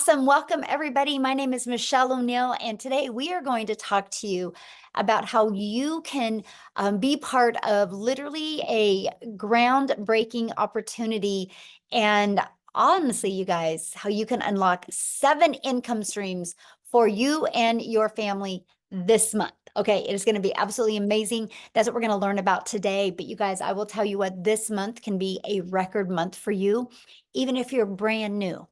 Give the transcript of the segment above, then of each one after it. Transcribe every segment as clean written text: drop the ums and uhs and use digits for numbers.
Awesome. Welcome, everybody. My name is Michelle O'Neill, and today we are going to talk to you about how you can be part of literally a groundbreaking opportunity. And honestly, you guys, how you can unlock 7 income streams for you and your family this month. Okay, it is going to be absolutely amazing. That's what we're going to learn about today. But you guys, I will tell you what, this month can be a record month for you, even if you're brand new.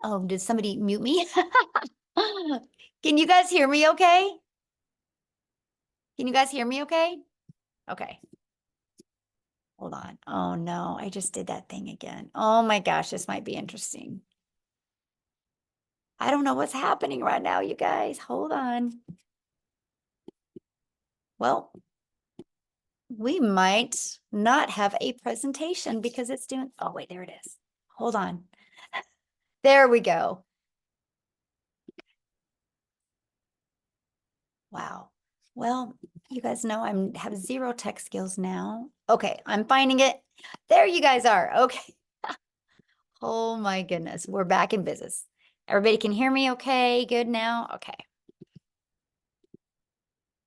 Oh, did somebody mute me? Can you guys hear me okay? Can you guys hear me okay? Okay. Hold on. Oh no, I just did that thing again. Oh my gosh, this might be interesting. I don't know what's happening right now, you guys. Hold on. Well, we might not have a presentation because it's doing, oh wait, there it is. Hold on. There we go. Wow. Well, you guys know I have 0 tech skills now. Okay, I'm finding it. There you guys are. Okay. Oh my goodness, we're back in business. Everybody can hear me okay? Good now? Okay.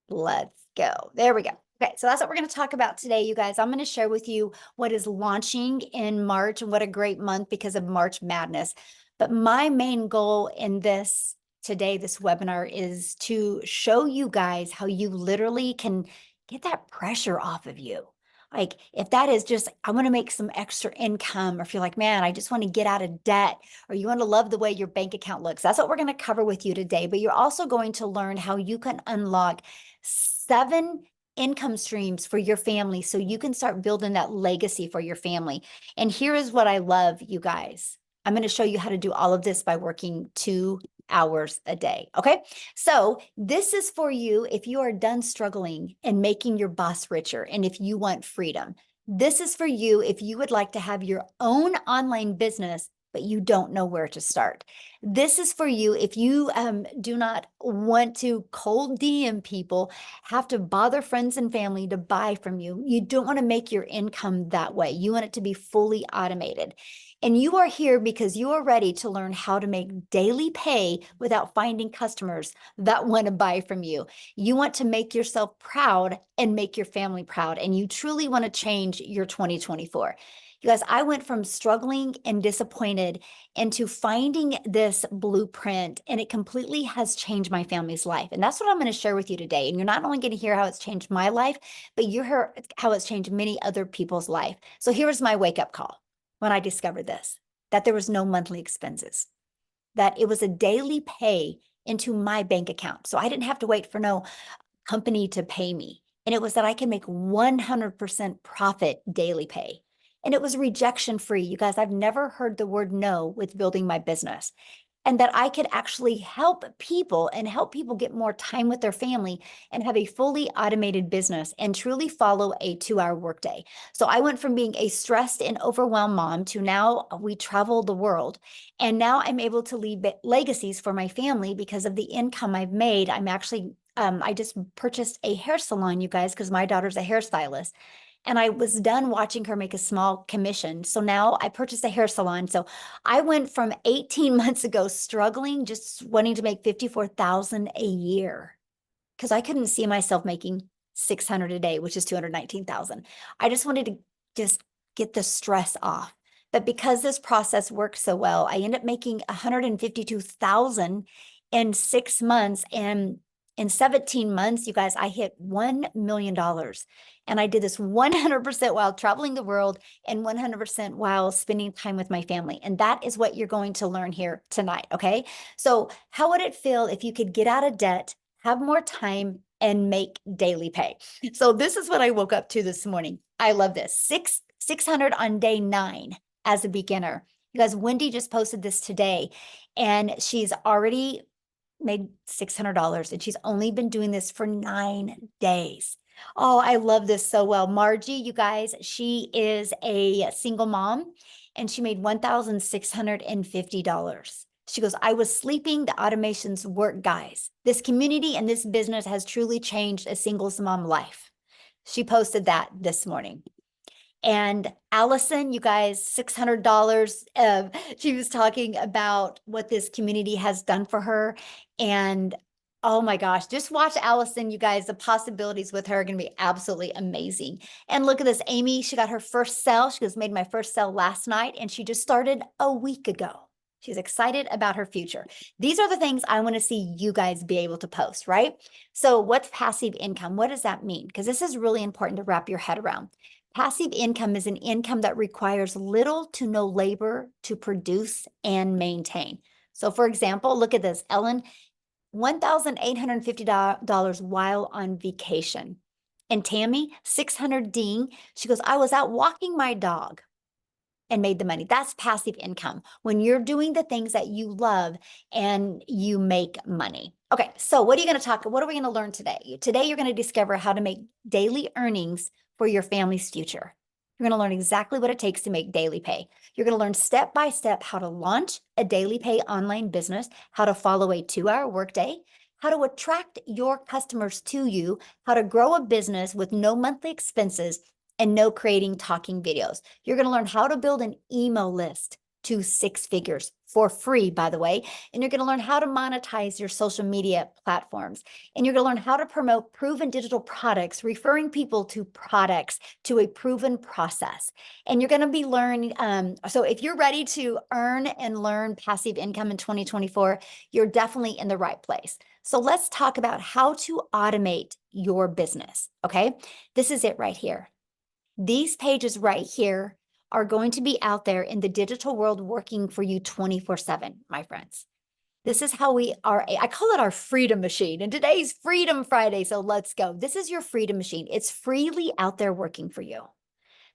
Let's go. There we go. Okay, so that's what we're going to talk about today, you guys. I'm going to share with you what is launching in March, and what a great month because of March Madness. But my main goal in this today, this webinar, is to show you guys how you literally can get that pressure off of you. Like if that is just, I want to make some extra income, or if you're like, man, I just want to get out of debt, or you want to love the way your bank account looks. That's what we're going to cover with you today. But you're also going to learn how you can unlock 7 income streams for your family so you can start building that legacy for your family. And here is what I love, you guys. I'm going to show you how to do all of this by working 2 hours a day. Okay. So this is for you if you are done struggling and making your boss richer, and if you want freedom. This is for you if you would like to have your own online business, but you don't know where to start. This is for you if you do not want to cold DM people, have to bother friends and family to buy from you. You don't want to make your income that way. You want it to be fully automated. And you are here because you are ready to learn how to make daily pay without finding customers that want to buy from you. You want to make yourself proud and make your family proud, and you truly want to change your 2024. You guys, I went from struggling and disappointed into finding this blueprint, and it completely has changed my family's life. And that's what I'm going to share with you today. And you're not only going to hear how it's changed my life, but you hear how it's changed many other people's life. So here was my wake-up call when I discovered this, that there was no monthly expenses, that it was a daily pay into my bank account. So I didn't have to wait for no company to pay me. And it was that I can make 100% profit daily pay. And it was rejection free. You guys, I've never heard the word no with building my business. And that I could actually help people and help people get more time with their family and have a fully automated business and truly follow a 2-hour workday. So I went from being a stressed and overwhelmed mom to now we travel the world. And now I'm able to leave legacies for my family because of the income I've made. I'm actually, I just purchased a hair salon, you guys, because my daughter's a hairstylist. And I was done watching her make a small commission. So now I purchased a hair salon. So I went from 18 months ago struggling, just wanting to make 54,000 a year because I couldn't see myself making 600 a day, which is 219,000. I just wanted to just get the stress off. But because this process worked so well, I ended up making 152,000 in 6 months. And in 17 months, you guys, I hit $1 million. And I did this 100% while traveling the world and 100% while spending time with my family. And that is what you're going to learn here tonight, okay? So how would it feel if you could get out of debt, have more time, and make daily pay? So this is what I woke up to this morning. I love this. 600 on day 9 as a beginner. You guys, Wendy just posted this today, and she's already made $600, and she's only been doing this for 9 days. Oh, I love this so well. Margie, you guys, she is a single mom, and she made $1,650. She goes, I was sleeping, the automations work, guys. This community and this business has truly changed a singles mom life. She posted that this morning. And Allison, you guys, $600. She was talking about what this community has done for her. And oh my gosh, just watch Allison, you guys. The possibilities with her are going to be absolutely amazing. And look at this, Amy, she got her first sale. She was made my first sale last night, and she just started a week ago. She's excited about her future. These are the things I want to see you guys be able to post, right? So what's passive income? What does that mean? Because this is really important to wrap your head around. Passive income is an income that requires little to no labor to produce and maintain. So for example, look at this, Ellen, $1,850 while on vacation. And Tammy, 600 ding. She goes, I was out walking my dog and made the money. That's passive income when you're doing the things that you love and you make money. Okay, so what are we going to learn today? Today, you're going to discover how to make daily earnings for your family's future. You're going to learn exactly what it takes to make daily pay. You're going to learn step by step how to launch a daily pay online business, how to follow a 2-hour workday, how to attract your customers to you, how to grow a business with no monthly expenses, and no creating talking videos. You're going to learn how to build an email list to 6 figures for free, by the way. And you're going to learn how to monetize your social media platforms. And you're going to learn how to promote proven digital products, referring people to products to a proven process. And you're going to be learning. So if you're ready to earn and learn passive income in 2024, you're definitely in the right place. So let's talk about how to automate your business. Okay. This is it right here. These pages right here are going to be out there in the digital world working for you 24/7, my friends. This is how we are. I call it our freedom machine. And today's Freedom Friday. So let's go. This is your freedom machine. It's freely out there working for you.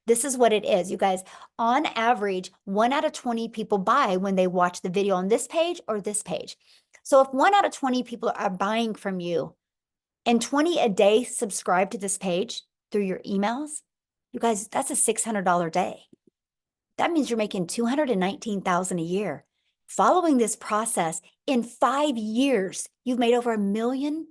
This is what it is. You guys, on average, 1 out of 20 people buy when they watch the video on this page or this page. So if 1 out of 20 people are buying from you and 20 a day subscribe to this page through your emails, you guys, that's a $600 day. That means you're making $219,000 a year. Following this process, in 5 years, you've made over $1 million.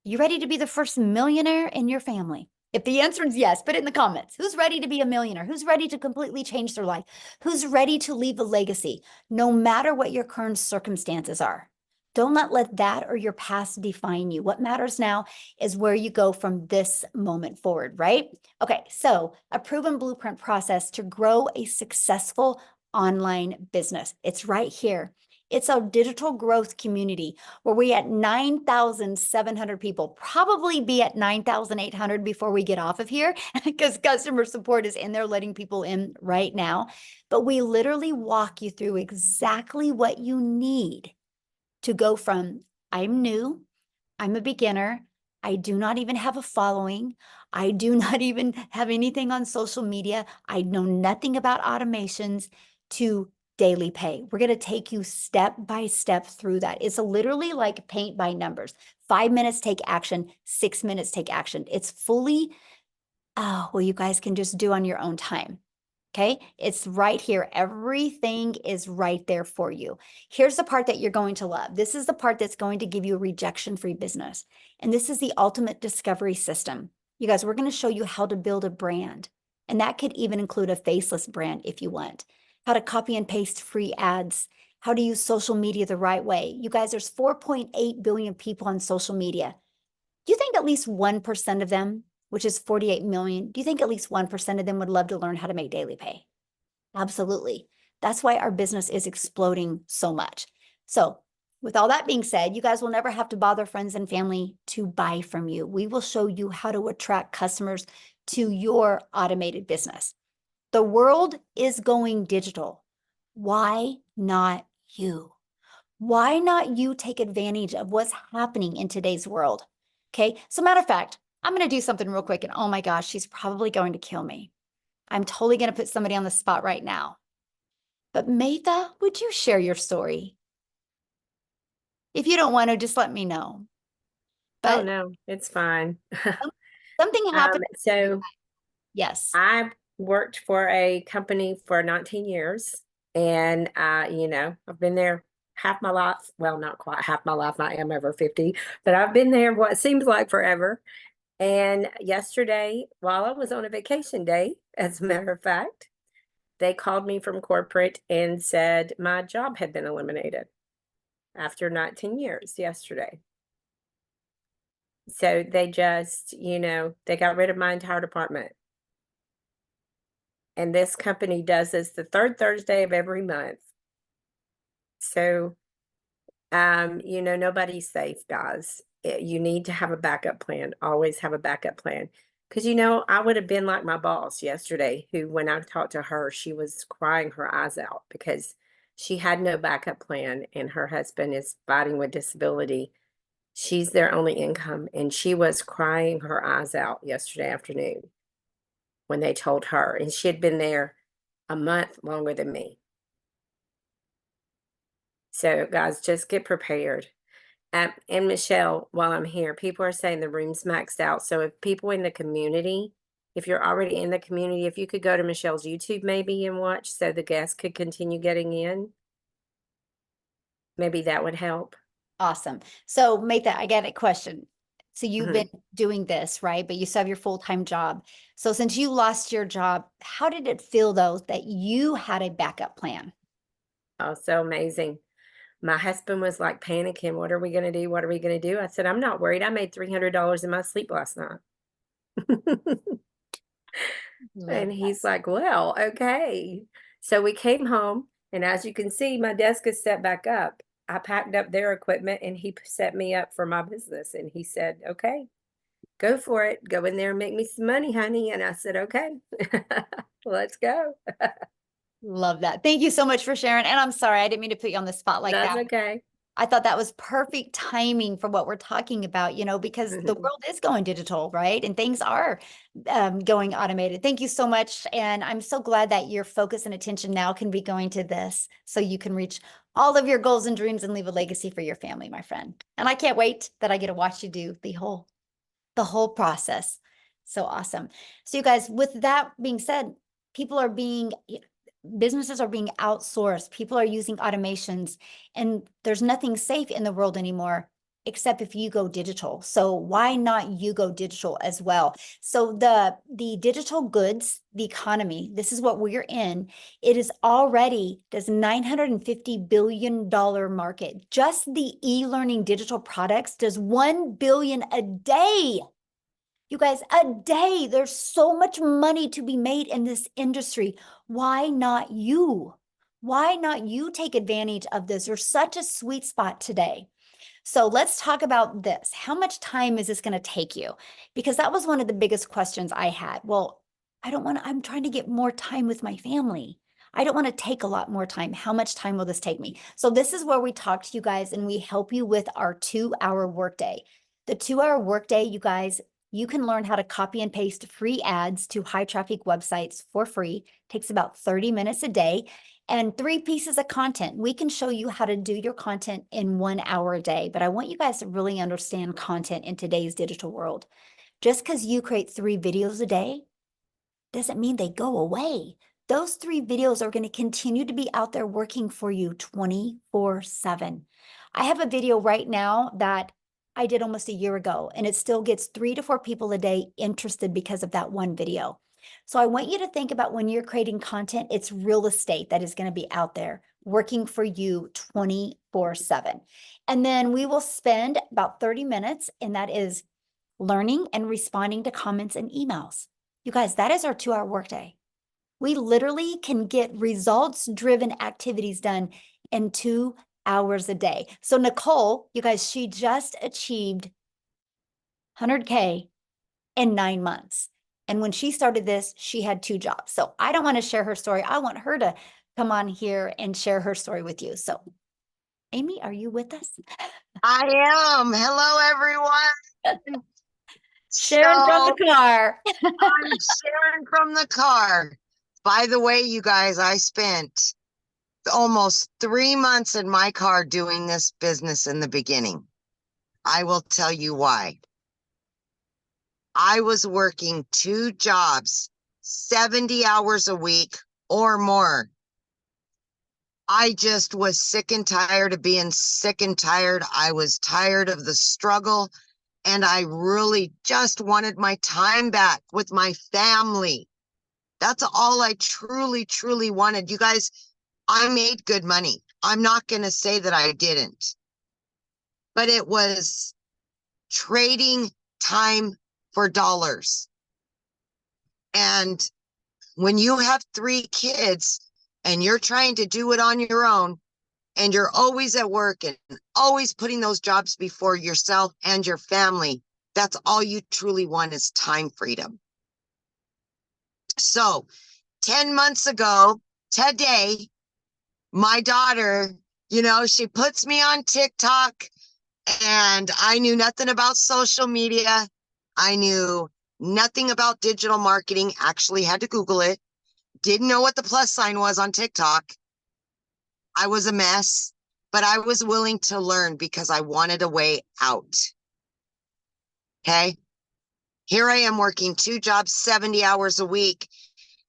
You ready to be the first millionaire in your family? If the answer is yes, put it in the comments. Who's ready to be a millionaire? Who's ready to completely change their life? Who's ready to leave a legacy, no matter what your current circumstances are? Don't let that or your past define you. What matters now is where you go from this moment forward, right? Okay, so a proven blueprint process to grow a successful online business. It's right here. It's a digital growth community where we at 9,700 people, probably be at 9,800 before we get off of here because customer support is in there letting people in right now. But we literally walk you through exactly what you need to go from I'm new, I'm a beginner, I do not even have a following, I do not even have anything on social media, I know nothing about automations, to daily pay. We're going to take you step by step through that. It's literally like paint by numbers. 5 minutes, take action. 6 minutes, take action. It's fully, well, you guys can just do on your own time. Okay, it's right here. Everything is right there for you. Here's the part that you're going to love. This is the part that's going to give you a rejection-free business. And this is the ultimate discovery system. You guys, we're going to show you how to build a brand. And that could even include a faceless brand if you want. How to copy and paste free ads. How to use social media the right way. You guys, there's 4.8 billion people on social media. Do you think at least 1% of them, which is 48 million, do you think at least 1% of them would love to learn how to make daily pay? Absolutely. That's why our business is exploding so much. So with all that being said, you guys will never have to bother friends and family to buy from you. We will show you how to attract customers to your automated business. The world is going digital. Why not you? Why not you take advantage of what's happening in today's world? Okay, so matter of fact, I'm going to do something real quick, and oh my gosh, she's probably going to kill me. I'm totally going to put somebody on the spot right now. But Maytha, would you share your story? If you don't want to, just let me know. Oh But no, it's fine. something happened. So Yes. I worked for a company for 19 years, and I've been there half my life. Well, not quite half my life. I am over 50, but I've been there what seems like forever. And yesterday, while I was on a vacation day, as a matter of fact, they called me from corporate and said my job had been eliminated after 19 years yesterday. So they just, they got rid of my entire department. And this company does this the third Thursday of every month. So, nobody's safe, guys. You need to have a backup plan. Always have a backup plan. Because, I would have been like my boss yesterday, who, when I talked to her, she was crying her eyes out because she had no backup plan and her husband is fighting with disability. She's their only income. And she was crying her eyes out yesterday afternoon when they told her. And she had been there a month longer than me. So, guys, just get prepared. And Michelle, while I'm here, people are saying the room's maxed out. So, if people in the community, if you're already in the community, if you could go to Michelle's YouTube maybe and watch so the guests could continue getting in, maybe that would help. Awesome. So make that, I get a question. So you've Mhm. been doing this, right? But you still have your full-time job. So since you lost your job, how did it feel though that you had a backup plan? Oh, so amazing. My husband was like panicking. What are we going to do? What are we going to do? I said, I'm not worried. I made $300 in my sleep last night. Love And that. he's like, well, okay. So we came home, and as you can see, my desk is set back up. I packed up their equipment and he set me up for my business. And he said, okay, go for it. Go in there and make me some money, honey. And I said, okay, let's go. Love that. Thank you so much for sharing. And I'm sorry, I didn't mean to put you on the spot like That's that. okay. I thought that was perfect timing for what we're talking about, because the world is going digital, right? And things are going automated. Thank you so much. And I'm so glad that your focus and attention now can be going to this so you can reach all of your goals and dreams and leave a legacy for your family, my friend. And I can't wait that I get to watch you do the whole process. So awesome. So you guys, with that being said, people are being businesses are being outsourced. People are using automations, and there's nothing safe in the world anymore except if you go digital. So why not you go digital as well? So the digital goods, the economy, this is what we're in. It is already this $950 billion market. Just the e-learning digital products does 1 billion a day. You guys, a day. There's so much money to be made in this industry. Why not you? Why not you take advantage of this? There's such a sweet spot today. So let's talk about this. How much time is this going to take you? Because that was one of the biggest questions I had. Well, I'm trying to get more time with my family. I don't want to take a lot more time. How much time will this take me? So this is where we talk to you guys and we help you with our 2-hour workday. The 2-hour workday, you guys, you can learn how to copy and paste free ads to high traffic websites for free. Takes about 30 minutes a day and 3 pieces of content. We can show you how to do your content in 1 hour a day, but I want you guys to really understand content in today's digital world. Just because you create 3 videos a day doesn't mean they go away. Those 3 videos are going to continue to be out there working for you 24/7. I have a video right now that I did almost a year ago, and it still gets 3 to 4 people a day interested because of that one video. So I want you to think about when you're creating content, it's real estate that is going to be out there working for you 24/7. And then we will spend about 30 minutes, and that is learning and responding to comments and emails. You guys, that is our 2-hour workday. We literally can get results-driven activities done in 2 hours a day. So Nicole, you guys, she just achieved 100K in 9 months. And when she started this, she had 2 jobs. So I don't want to share her story. I want her to come on here and share her story with you. So Amy, are you with us? I am. Hello, everyone. Sharon from So the car. I'm Sharon from the car. By the way, you guys, I spent almost 3 months in my car doing this business in the beginning. I will tell you why. I was working 2 jobs, 70 hours a week or more. I just was sick and tired of being sick and tired. I was tired of the struggle. And I really just wanted my time back with my family. That's all I truly, truly wanted. You guys, I made good money. I'm not going to say that I didn't, but it was trading time for dollars. And when you have 3 kids and you're trying to do it on your own, and you're always at work and always putting those jobs before yourself and your family, that's all you truly want is time freedom. So 10 months ago today, my daughter, she puts me on TikTok, and I knew nothing about social media. I knew nothing about digital marketing, actually had to Google it. Didn't know what the plus sign was on TikTok. I was a mess, but I was willing to learn because I wanted a way out. Okay. Here I am working 2 jobs, 70 hours a week.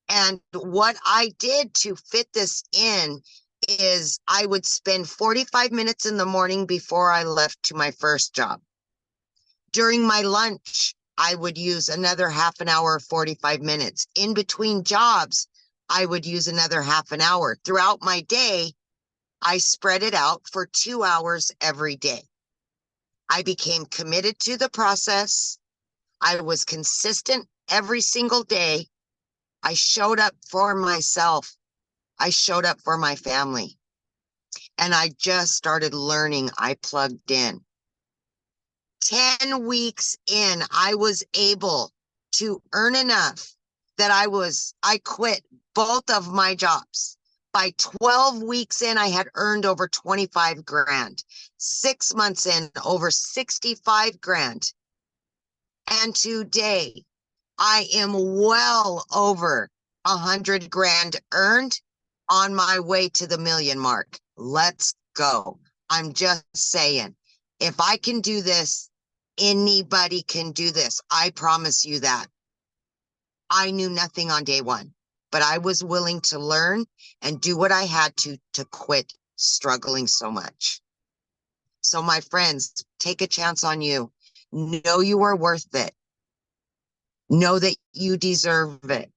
And what I did to fit this in is I would spend 45 minutes in the morning before I left to my first job. During my lunch, I would use another half an hour, 45 minutes. In between jobs, I would use another half an hour. Throughout my day, I spread it out for 2 hours every day. I became committed to the process. I was consistent every single day. I showed up for myself. I showed up for my family. And I just started learning. I plugged in. 10 weeks in, I was able to earn enough that I quit both of my jobs. By 12 weeks in, I had earned over 25 grand. 6 months in, over 65 grand. And today, I am well over 100 grand earned, on my way to the million mark. Let's go. I'm just saying, if I can do this, anybody can do this. I promise you that. I knew nothing on day one, but I was willing to learn and do what I had to quit struggling so much. So my friends, take a chance on you. Know you are worth it. Know that you deserve it.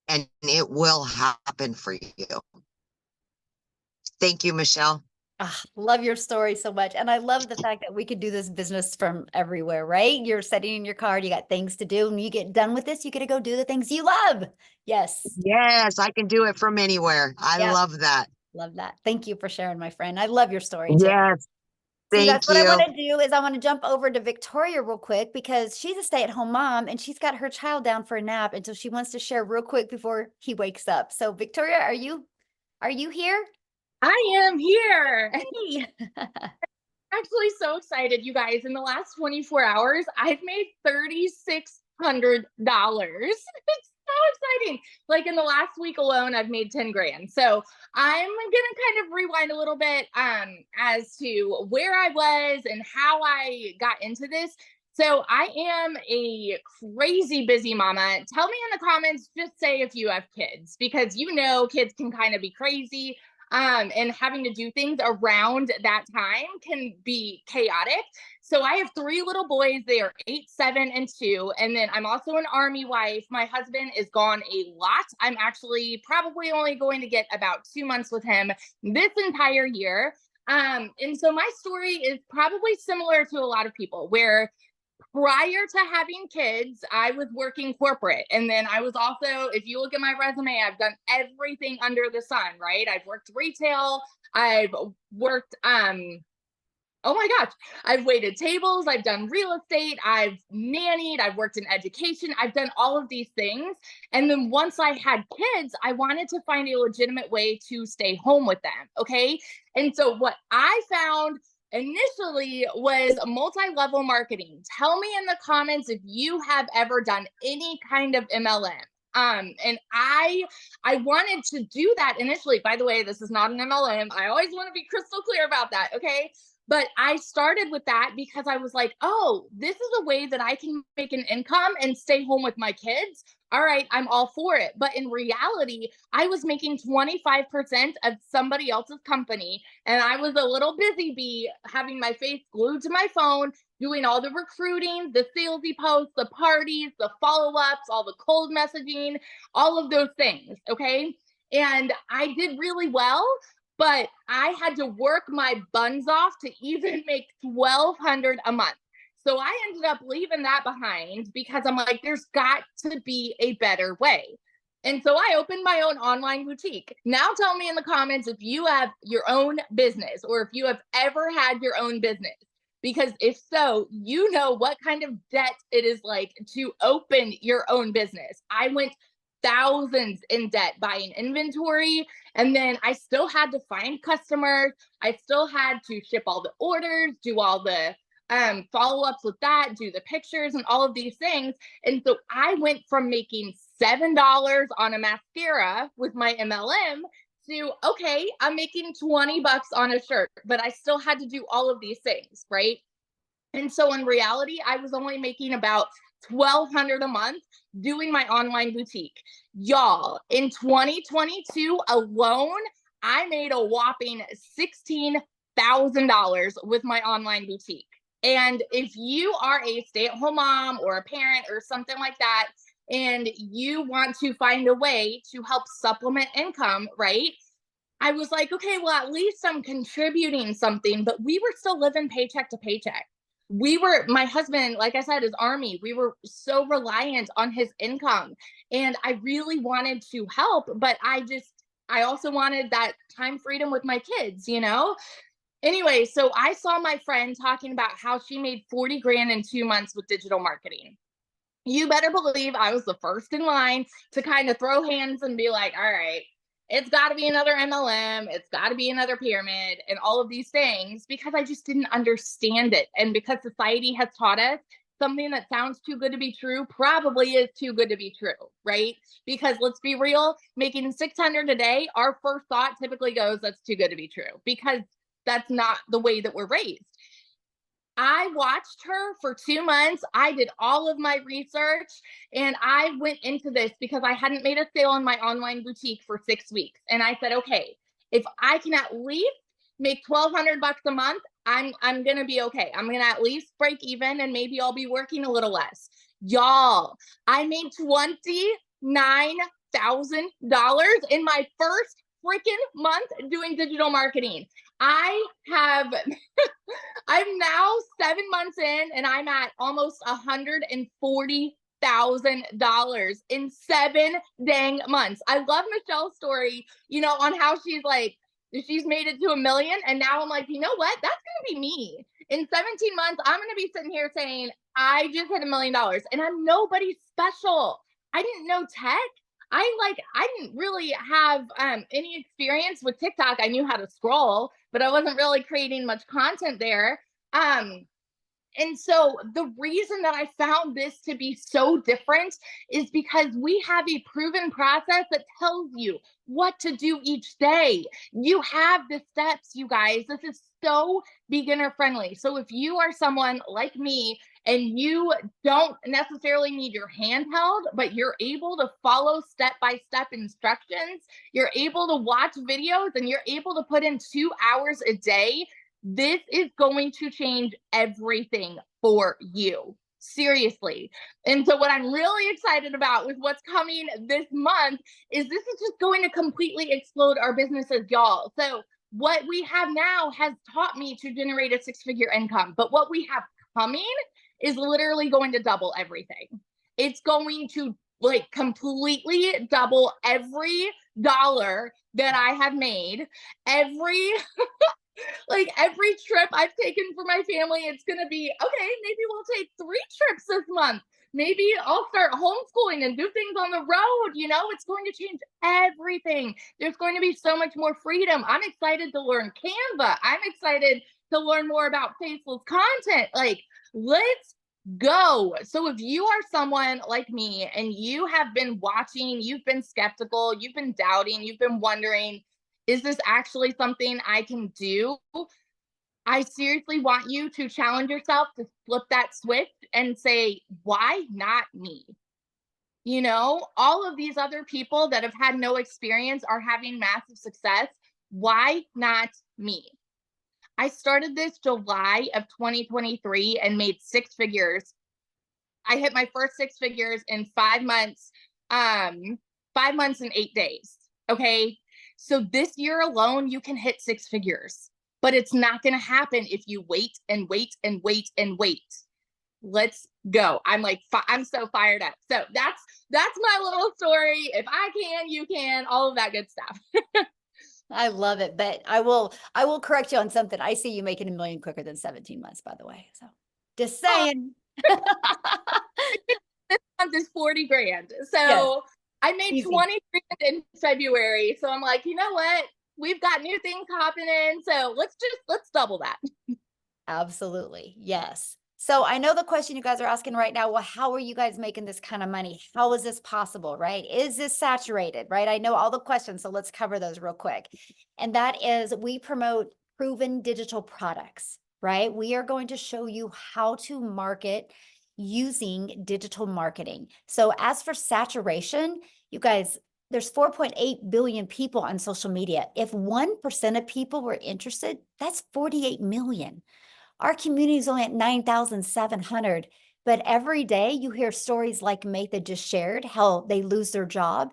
And it will happen for you. Thank you, Michelle. Ah, love your story so much. And I love the fact that we could do this business from everywhere, right? You're sitting in your car, you got things to do, and you get done with this, you get to go do the things you love. Yes. Yes, I can do it from anywhere. I Yep. love that. Love that. Thank you for sharing, my friend. I love your story too. Yes, So you guys, thank what I you. want to do is I want to jump over to Victoria real quick because she's a stay-at-home mom and she's got her child down for a nap. And so she wants to share real quick before he wakes up. So Victoria, are you here? I am here. Hey. Actually so excited, you guys. In the last 24 hours, I've made $3,600. It's so exciting. Like in the last week alone, I've made 10 grand. So I'm gonna kind of rewind a little bit as to where I was and how I got into this. So I am a crazy busy mama. Tell me in the comments, just say if you have kids, because kids can kind of be crazy. And having to do things around that time can be chaotic. So I have 3 little boys. They are 8, 7, and 2. And then I'm also an Army wife. My husband is gone a lot. I'm actually probably only going to get about 2 months with him this entire year. And so my story is probably similar to a lot of people, where prior to having kids, I was working corporate. And then I was also, if you look at my resume, I've done everything under the sun, right? I've worked retail. I've worked, oh my gosh, I've waited tables. I've done real estate. I've nannied. I've worked in education. I've done all of these things. And then once I had kids, I wanted to find a legitimate way to stay home with them. Okay. And so what I found initially was multi-level marketing. Tell me in the comments if you have ever done any kind of MLM. And I wanted to do that initially. By the way, this is not an MLM. I always want to be crystal clear about that. Okay. But I started with that because I was like, oh, this is a way that I can make an income and stay home with my kids. All right, I'm all for it. But in reality, I was making 25% of somebody else's company. And I was a little busy bee having my face glued to my phone, doing all the recruiting, the salesy posts, the parties, the follow-ups, all the cold messaging, all of those things. Okay. And I did really well, but I had to work my buns off to even make $1,200 a month. So I ended up leaving that behind because I'm like, there's got to be a better way. And so I opened my own online boutique. Now tell me in the comments if you have your own business or if you have ever had your own business. Because if so, you know what kind of debt it is like to open your own business. I went thousands in debt buying inventory, and then I still had to find customers. I still had to ship all the orders, do all the follow-ups with that, do the pictures and all of these things. And so I went from making $7 on a mascara with my MLM to, okay, I'm making 20 bucks on a shirt, but I still had to do all of these things, right? And so in reality, I was only making about $1,200 a month doing my online boutique. Y'all, in 2022 alone, I made a whopping $16,000 with my online boutique. And if you are a stay-at-home mom or a parent or something like that, and you want to find a way to help supplement income, right? I was like, okay, well, at least I'm contributing something, but we were still living paycheck to paycheck. My husband, like I said, is Army. We were so reliant on his income. And I really wanted to help, but I also wanted that time freedom with my kids, you know? Anyway, so I saw my friend talking about how she made 40 grand in 2 months with digital marketing. You better believe I was the first in line to kind of throw hands and be like, all right, it's got to be another MLM. It's got to be another pyramid and all of these things because I just didn't understand it. And because society has taught us something that sounds too good to be true probably is too good to be true, right? Because let's be real, making 600 a day, our first thought typically goes, that's too good to be true because that's not the way that we're raised. I watched her for 2 months. I did all of my research and I went into this because I hadn't made a sale in my online boutique for 6 weeks. And I said, okay, if I can at least make $1,200 a month, I'm going to be okay. I'm going to at least break even and maybe I'll be working a little less. Y'all, I made $29,000 in my first freaking month doing digital marketing. I'm now 7 months in and I'm at almost $140,000 in 7 dang months. I love Michelle's story, on how she's made it to 1 million. And now I'm like, you know what? That's going to be me. In 17 months, I'm going to be sitting here saying, I just hit $1 million and I'm nobody special. I didn't know tech. I didn't really have any experience with TikTok. I knew how to scroll, but I wasn't really creating much content there. And so the reason that I found this to be so different is because we have a proven process that tells you what to do each day. You have the steps, you guys. This is so beginner friendly. So if you are someone like me and you don't necessarily need your hand held, but you're able to follow step-by-step instructions, you're able to watch videos, and you're able to put in 2 hours a day, this is going to change everything for you. Seriously. And so what I'm really excited about with what's coming this month is this is just going to completely explode our businesses, y'all. So what we have now has taught me to generate a 6-figure income, but what we have coming is literally going to double everything. It's going to completely double every dollar that I have made, every trip I've taken for my family. It's going to be, okay, maybe we'll take 3 trips this month. Maybe I'll start homeschooling and do things on the road. It's going to change everything. There's going to be so much more freedom. I'm excited to learn Canva. I'm excited to learn more about faceless content. Let's go. So if you are someone like me and you have been watching, you've been skeptical, you've been doubting, you've been wondering, is this actually something I can do? I seriously want you to challenge yourself to flip that switch and say, why not me? All of these other people that have had no experience are having massive success. Why not me? I started this July of 2023 and made 6 figures. I hit my first 6 figures in 5 months, 5 months and 8 days. Okay. So this year alone, you can hit 6 figures, but it's not going to happen if you wait and wait and wait and wait. Let's go. I'm so fired up. So that's my little story. If I can, you can, all of that good stuff. I love it, but I will correct you on something. I see you making 1 million quicker than 17 months, by the way. So just saying. This month is 40 grand. So Yes, I made easy. 20 grand in February. So I'm like, you know what? We've got new things happening. So let's double that. Absolutely. Yes. So I know the question you guys are asking right now, well, how are you guys making this kind of money? How is this possible, right? Is this saturated, right? I know all the questions, so let's cover those real quick. And that is, we promote proven digital products, right? We are going to show you how to market using digital marketing. So as for saturation, you guys, there's 4.8 billion people on social media. If 1% of people were interested, that's 48 million. Our community is only at 9,700, but every day you hear stories like Matha just shared, how they lose their job.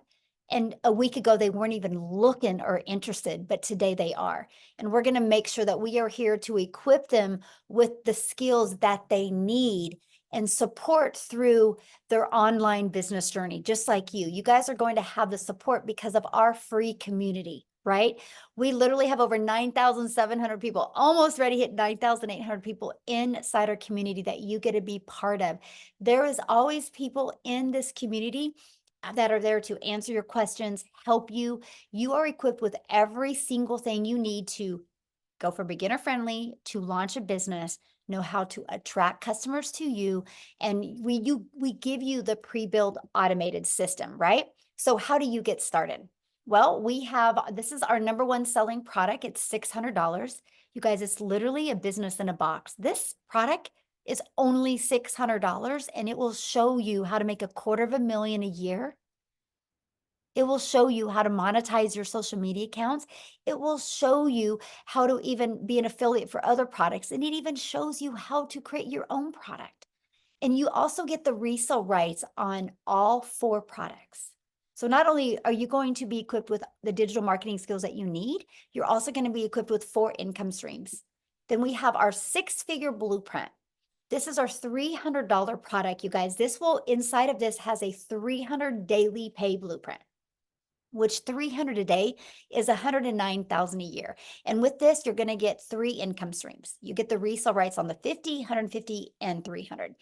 And a week ago, they weren't even looking or interested, but today they are. And we're going to make sure that we are here to equip them with the skills that they need and support through their online business journey, just like you. You guys are going to have the support because of our free community, right? We literally have over 9,700 people, almost ready to hit 9,800 people inside our community that you get to be part of. There is always people in this community that are there to answer your questions, help you. You are equipped with every single thing you need to go for beginner friendly, to launch a business, know how to attract customers to you. And we give you the pre-built automated system, right? So how do you get started? Well, this is our number one selling product. It's $600. You guys, it's literally a business in a box. This product is only $600 and it will show you how to make $250,000 a year. It will show you how to monetize your social media accounts. It will show you how to even be an affiliate for other products. And it even shows you how to create your own product. And you also get the resale rights on all 4 products. So not only are you going to be equipped with the digital marketing skills that you need, you're also going to be equipped with 4 income streams. Then we have our 6-figure blueprint. This is our $300 product, you guys. Inside of this has a 300 daily pay blueprint, which 300 a day is 109,000 a year. And with this, you're going to get 3 income streams. You get the resale rights on the 50, 150, and 300.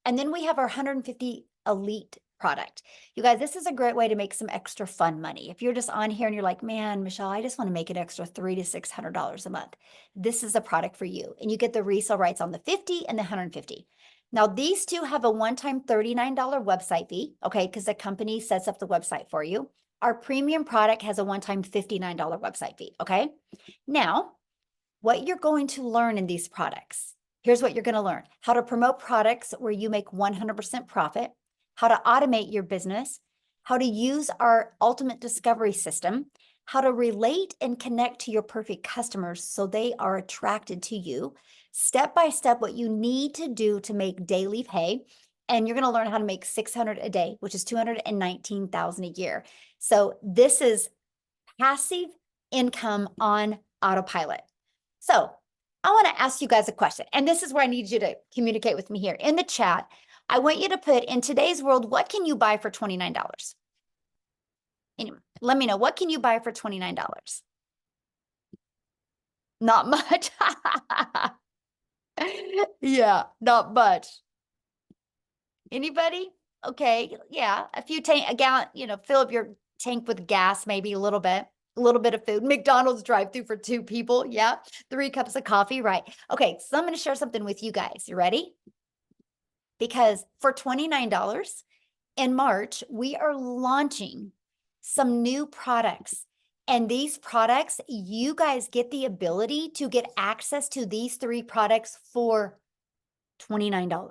And then we have our 150 elite product. You guys, this is a great way to make some extra fun money. If you're just on here and you're like, man, Michelle, I just want to make an extra $300 to $600 a month. This is a product for you. And you get the resale rights on the 50 and the 150. Now, these two have a one-time $39 website fee, okay, because the company sets up the website for you. Our premium product has a one-time $59 website fee, okay? Now, what you're going to learn in these products, here's what you're going to learn: how to promote products where you make 100% profit, how to automate your business, how to use our ultimate discovery system, how to relate and connect to your perfect customers so they are attracted to you, step by step what you need to do to make daily pay. And you're going to learn how to make 600 a day, which is 219,000 a year. So this is passive income on autopilot. So I want to ask you guys a question, and this is where I need you to communicate with me here in the chat. I want you to put, in today's world, what can you buy for $29? Anyway, let me know, what can you buy for $29? Not much. Yeah, not much. Anybody? Okay, yeah, a gallon, fill up your tank with gas, maybe a little bit of food. McDonald's drive-through for 2 people. Yeah, 3 cups of coffee, right? Okay, so I'm going to share something with you guys. You ready? Because for $29 in March, we are launching some new products. And these products, you guys get the ability to get access to these 3 products for $29.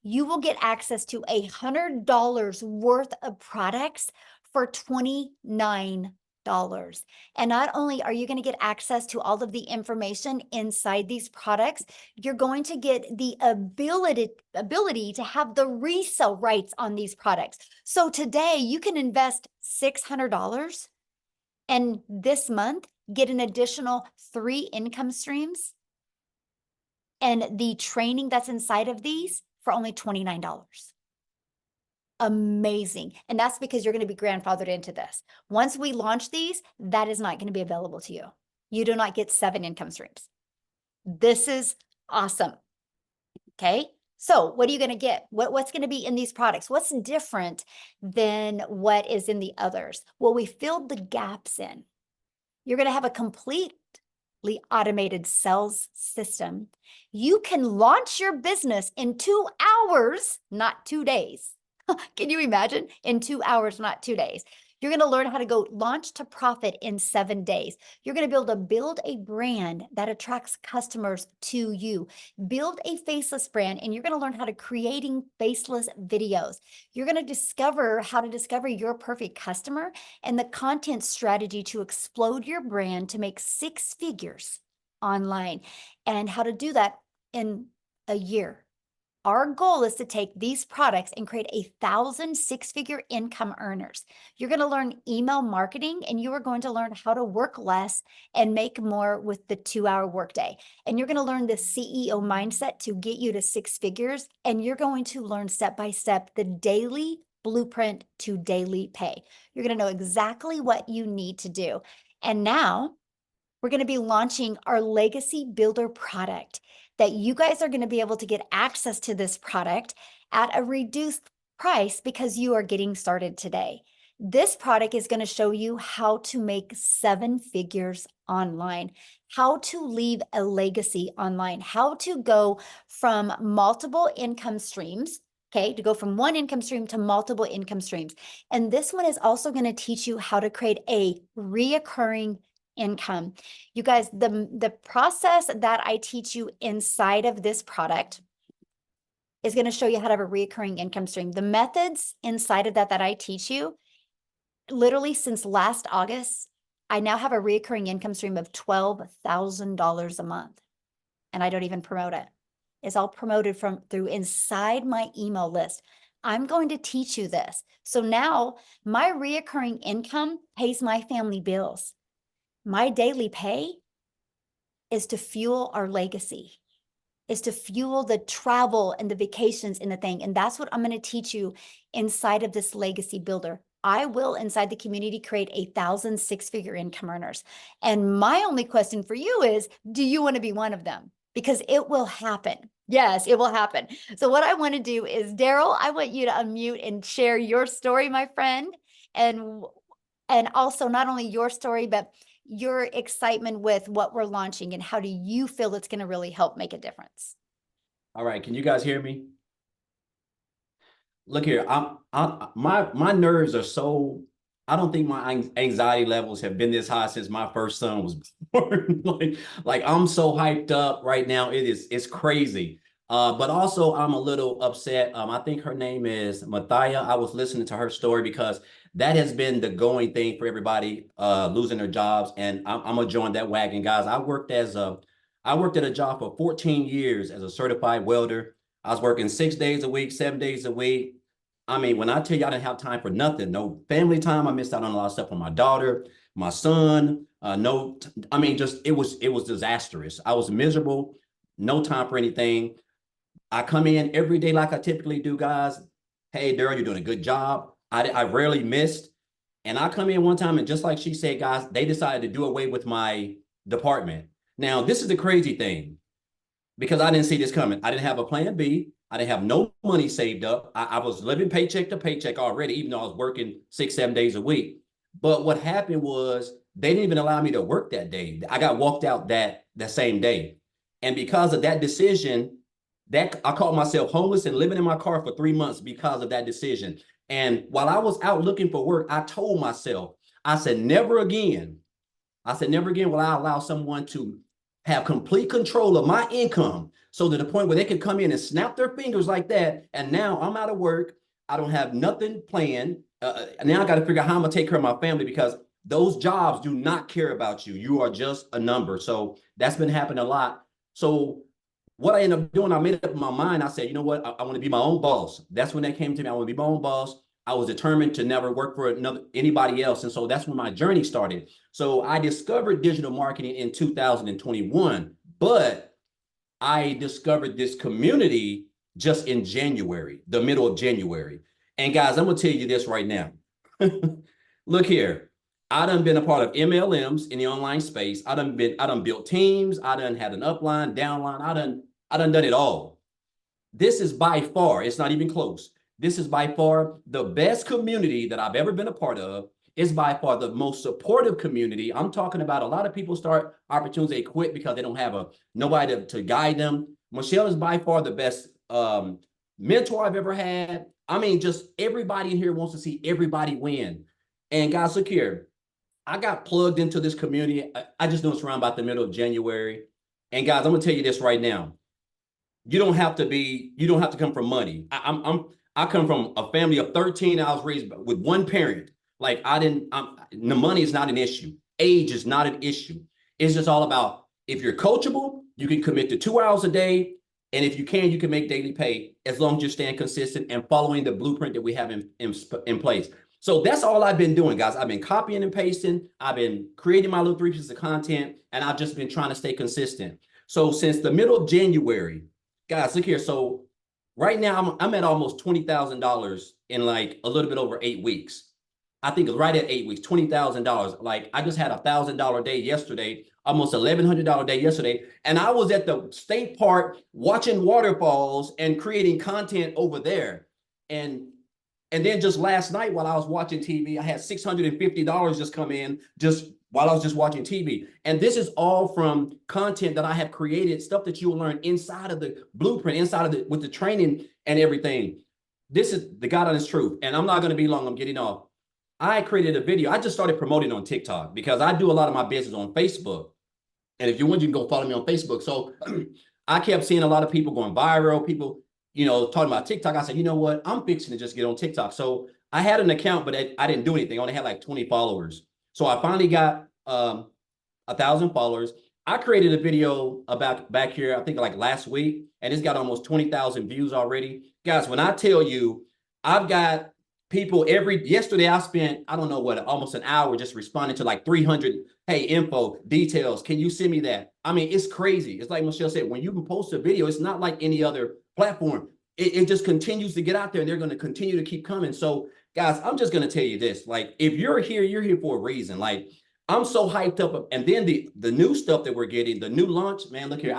You will get access to $100 worth of products for $29. And not only are you going to get access to all of the information inside these products, you're going to get the ability to have the resale rights on these products. So today you can invest $600 and this month get an additional 3 income streams and the training that's inside of these for only $29. Amazing. And that's because you're going to be grandfathered into this. Once we launch these, that is not going to be available to you. You do not get 7 income streams. This is awesome. Okay. So what are you going to get? What's going to be in these products? What's different than what is in the others? Well, we filled the gaps in. You're going to have a completely automated sales system. You can launch your business in 2 hours, not 2 days. Can you imagine? In 2 hours, not 2 days. You're going to learn how to go launch to profit in 7 days. You're going to be able to build a brand that attracts customers to you. Build a faceless brand, and you're going to learn how to creating faceless videos. You're going to discover how to discover your perfect customer and the content strategy to explode your brand to make 6 figures online, and how to do that in a year. Our goal is to take these products and create 1,000 6-figure income earners. You're going to learn email marketing, and you are going to learn how to work less and make more with the 2-hour workday. And you're going to learn the CEO mindset to get you to 6 figures. And you're going to learn step by step the daily blueprint to daily pay. You're going to know exactly what you need to do. And now we're going to be launching our Legacy Builder product that you guys are going to be able to get access to this product at a reduced price because you are getting started today. This product is going to show you how to make 7 figures online, how to leave a legacy online, how to go from multiple income streams, okay, to go from 1 income stream to multiple income streams. And this one is also going to teach you how to create a reoccurring income. You guys, the process that I teach you inside of this product is going to show you how to have a recurring income stream. The methods inside of that I teach you, literally since last August, I now have a recurring income stream of $12,000 a month. And I don't even promote it. It's all promoted through inside my email list. I'm going to teach you this. So now my recurring income pays my family bills. My daily pay is to fuel our legacy, is to fuel the travel and the vacations and the thing. And that's what I'm going to teach you inside of this Legacy Builder. I will, inside the community, create 1,000 6-figure income earners. And my only question for you is, do you want to be one of them? Because it will happen. Yes, it will happen. So what I want to do is, Daryl, I want you to unmute and share your story, my friend. And also not only your story, but your excitement with what we're launching, and how do you feel it's going to really help make a difference? All right, can you guys hear me? Look here, my nerves are so, I don't think my anxiety levels have been this high since my first son was born. like I'm so hyped up right now. It's crazy. But also I'm a little upset. I think her name is Mathia. I was listening to her story because that has been the going thing for everybody losing their jobs. And I'm gonna join that wagon, guys. I worked at a job for 14 years as a certified welder. I was working 6 days a week, 7 days a week. I mean, when I tell you I didn't have time for nothing, no family time, I missed out on a lot of stuff on my daughter, my son, just it was disastrous. I was miserable, no time for anything. I come in every day like I typically do, guys. Hey, Daryl, you're doing a good job. I rarely missed. And I come in one time, and just like she said, guys, they decided to do away with my department. Now, this is the crazy thing, because I didn't see this coming. I didn't have a plan B. I didn't have no money saved up. I was living paycheck to paycheck already, even though I was working 6, 7 days a week. But what happened was they didn't even allow me to work that day. I got walked out that same day. And because of that decision, that I called myself homeless and living in my car for 3 months because of that decision. And while I was out looking for work, I told myself, I said, never again will I allow someone to have complete control of my income, so to the point where they could come in and snap their fingers like that. And now I'm out of work. I don't have nothing planned. Now I got to figure out how I'm going to take care of my family, because those jobs do not care about you. You are just a number. So that's been happening a lot. So what I ended up doing, I made up in my mind. I said, you know what? I want to be my own boss. That's when that came to me. I want to be my own boss. I was determined to never work for anybody else. And so that's when my journey started. So I discovered digital marketing in 2021, but I discovered this community just in January, the middle of January. And guys, I'm going to tell you this right now. Look here. I done been a part of MLMs in the online space. I done built teams. I done had an upline, downline. I done it all. This is by far, it's not even close. This is by far the best community that I've ever been a part of. Is by far the most supportive community. I'm talking about a lot of people start opportunities, they quit because they don't have nobody to guide them. Michelle is by far the best mentor I've ever had. I mean, just everybody in here wants to see everybody win. And guys, look here. I got plugged into this community. I just know it's around about the middle of January. And guys, I'm gonna tell you this right now. You don't have to come from money. I come from a family of 13. I was raised with one parent. Like the money is not an issue. Age is not an issue. It's just all about if you're coachable, you can commit to 2 hours a day. And if you can make daily pay as long as you're staying consistent and following the blueprint that we have in place. So that's all I've been doing, guys. I've been copying and pasting. I've been creating my little 3 pieces of content, and I've just been trying to stay consistent. So since the middle of January, guys, look here. So right now I'm at almost $20,000 in like a little bit over 8 weeks. I think it's right at 8 weeks, $20,000. Like I just had $1,000 day yesterday, almost $1,100 day yesterday. And I was at the state park watching waterfalls and creating content over there. And then just last night while I was watching TV, I had $650 just come in just while I was just watching TV. And this is all from content that I have created, stuff that you will learn inside of the blueprint, with the training and everything. This is the God honest truth. And I'm not going to be long. I'm getting off. I created a video. I just started promoting on TikTok because I do a lot of my business on Facebook. And if you want, you can go follow me on Facebook. So I kept seeing a lot of people going viral, people, talking about TikTok. I said, you know what? I'm fixing to just get on TikTok. So I had an account, but I didn't do anything. I only had like 20 followers. So I finally got 1,000 followers. I created a video about back here, I think like last week, and it's got almost 20,000 views already. Guys, when I tell you, I've got people yesterday I spent, I don't know what, almost an hour just responding to like 300, hey, info, details. Can you send me that? I mean, it's crazy. It's like Michelle said, when you can post a video, it's not like any other platform. It just continues to get out there and they're going to continue to keep coming. So guys, I'm just going to tell you this, like, if you're here for a reason. Like, I'm so hyped up. And then the new stuff that we're getting, the new launch, man, look here.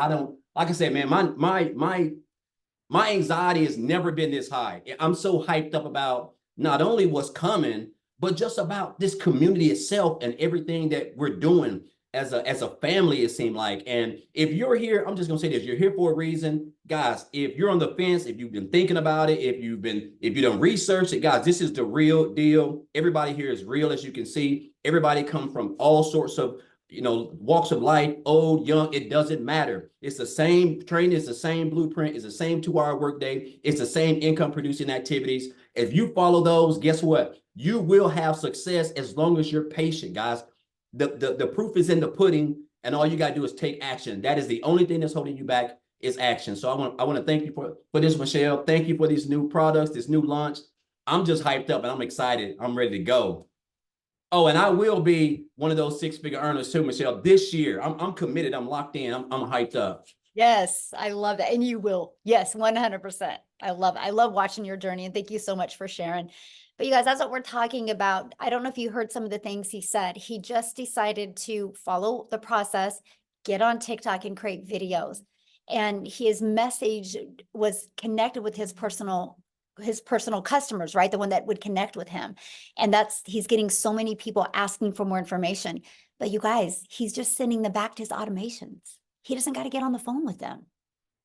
Like I said, man, my anxiety has never been this high. I'm so hyped up about not only what's coming, but just about this community itself and everything that we're doing as a family, it seemed like. And if you're here, I'm just gonna say this, you're here for a reason. Guys, if you're on the fence, if you've been thinking about it, if you don't research it, guys, this is the real deal. Everybody here is real, as you can see. Everybody come from all sorts of walks of life, old, young, it doesn't matter. It's the same training, it's the same blueprint, it's the same 2-hour workday, it's the same income producing activities. If you follow those, guess what? You will have success as long as you're patient, guys. The proof is in the pudding, and all you got to do is take action. That is the only thing that's holding you back is action. So I want to thank you for this, Michelle. Thank you for these new products, this new launch. I'm just hyped up and I'm excited. I'm ready to go. Oh, and I will be one of those 6-figure earners too, Michelle, this year. I'm committed. I'm locked in. I'm hyped up. Yes, I love that. And you will. Yes, 100%. I love it. I love watching your journey. And thank you so much for sharing. But you guys, that's what we're talking about. I don't know if you heard some of the things he said. He just decided to follow the process, get on TikTok and create videos. And his message was connected with his personal customers, right? The one that would connect with him. And he's getting so many people asking for more information. But you guys, he's just sending them back to his automations. He doesn't got to get on the phone with them.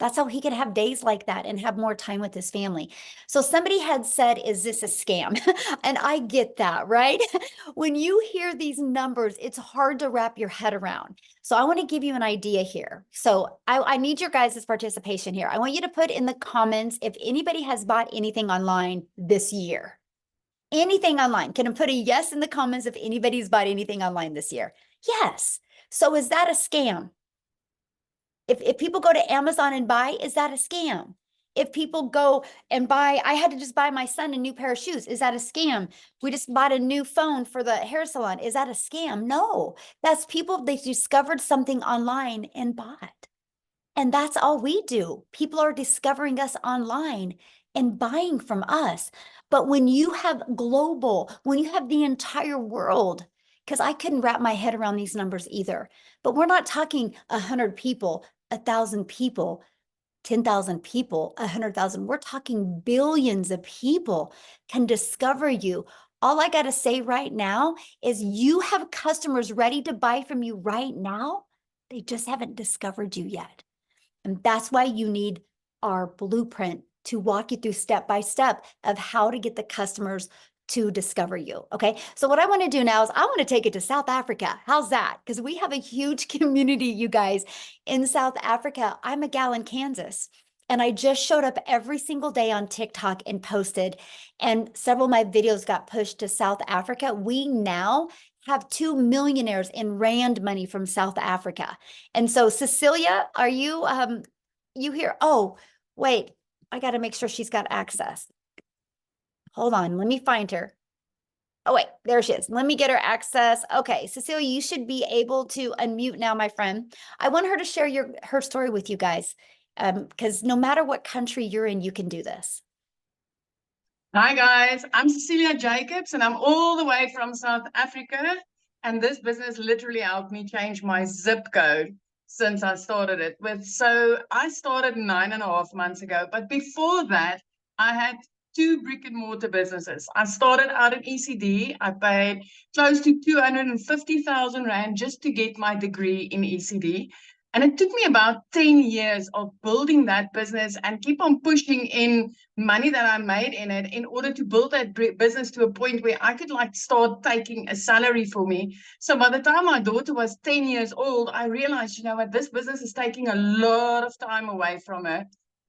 That's how he could have days like that and have more time with his family. So somebody had said, is this a scam? And I get that, right? When you hear these numbers, it's hard to wrap your head around. So I want to give you an idea here. So I need your guys' participation here. I want you to put in the comments if anybody has bought anything online this year. Anything online. Can I put a yes in the comments if anybody's bought anything online this year? Yes. So is that a scam? If people go to Amazon and buy, is that a scam? If people go and buy, I had to just buy my son a new pair of shoes. Is that a scam? We just bought a new phone for the hair salon. Is that a scam? No, that's people, they discovered something online and bought. And that's all we do. People are discovering us online and buying from us. But when you have global, when you have the entire world, because I couldn't wrap my head around these numbers either, but we're not talking 100 people, 1,000 people, 10,000 people, 100,000. We're talking billions of people can discover you. All I got to say right now is you have customers ready to buy from you right now. They just haven't discovered you yet. And that's why you need our blueprint to walk you through step by step of how to get the customers to discover you. Okay. So what I want to do now is I want to take it to South Africa. How's that? Because we have a huge community, you guys, in South Africa. I'm a gal in Kansas. And I just showed up every single day on TikTok and posted, and several of my videos got pushed to South Africa. We now have 2 millionaires in Rand money from South Africa. And so Cecilia, are you you here? Oh, wait, I got to make sure she's got access. Hold on, let me find her. Oh, wait, there she is. Let me get her access. Okay, Cecilia, you should be able to unmute now, my friend. I want her to share her story with you guys, because no matter what country you're in, you can do this. Hi guys, I'm Cecilia Jacobs and I'm all the way from South Africa, and this business literally helped me change my zip code since I started it with. So I started 9.5 months ago, but before that I had 2 brick and mortar businesses. I started out in ECD. I paid close to 250,000 Rand just to get my degree in ECD. And it took me about 10 years of building that business and keep on pushing in money that I made in it in order to build that business to a point where I could like start taking a salary for me. So by the time my daughter was 10 years old, I realized, you know what, this business is taking a lot of time away from her.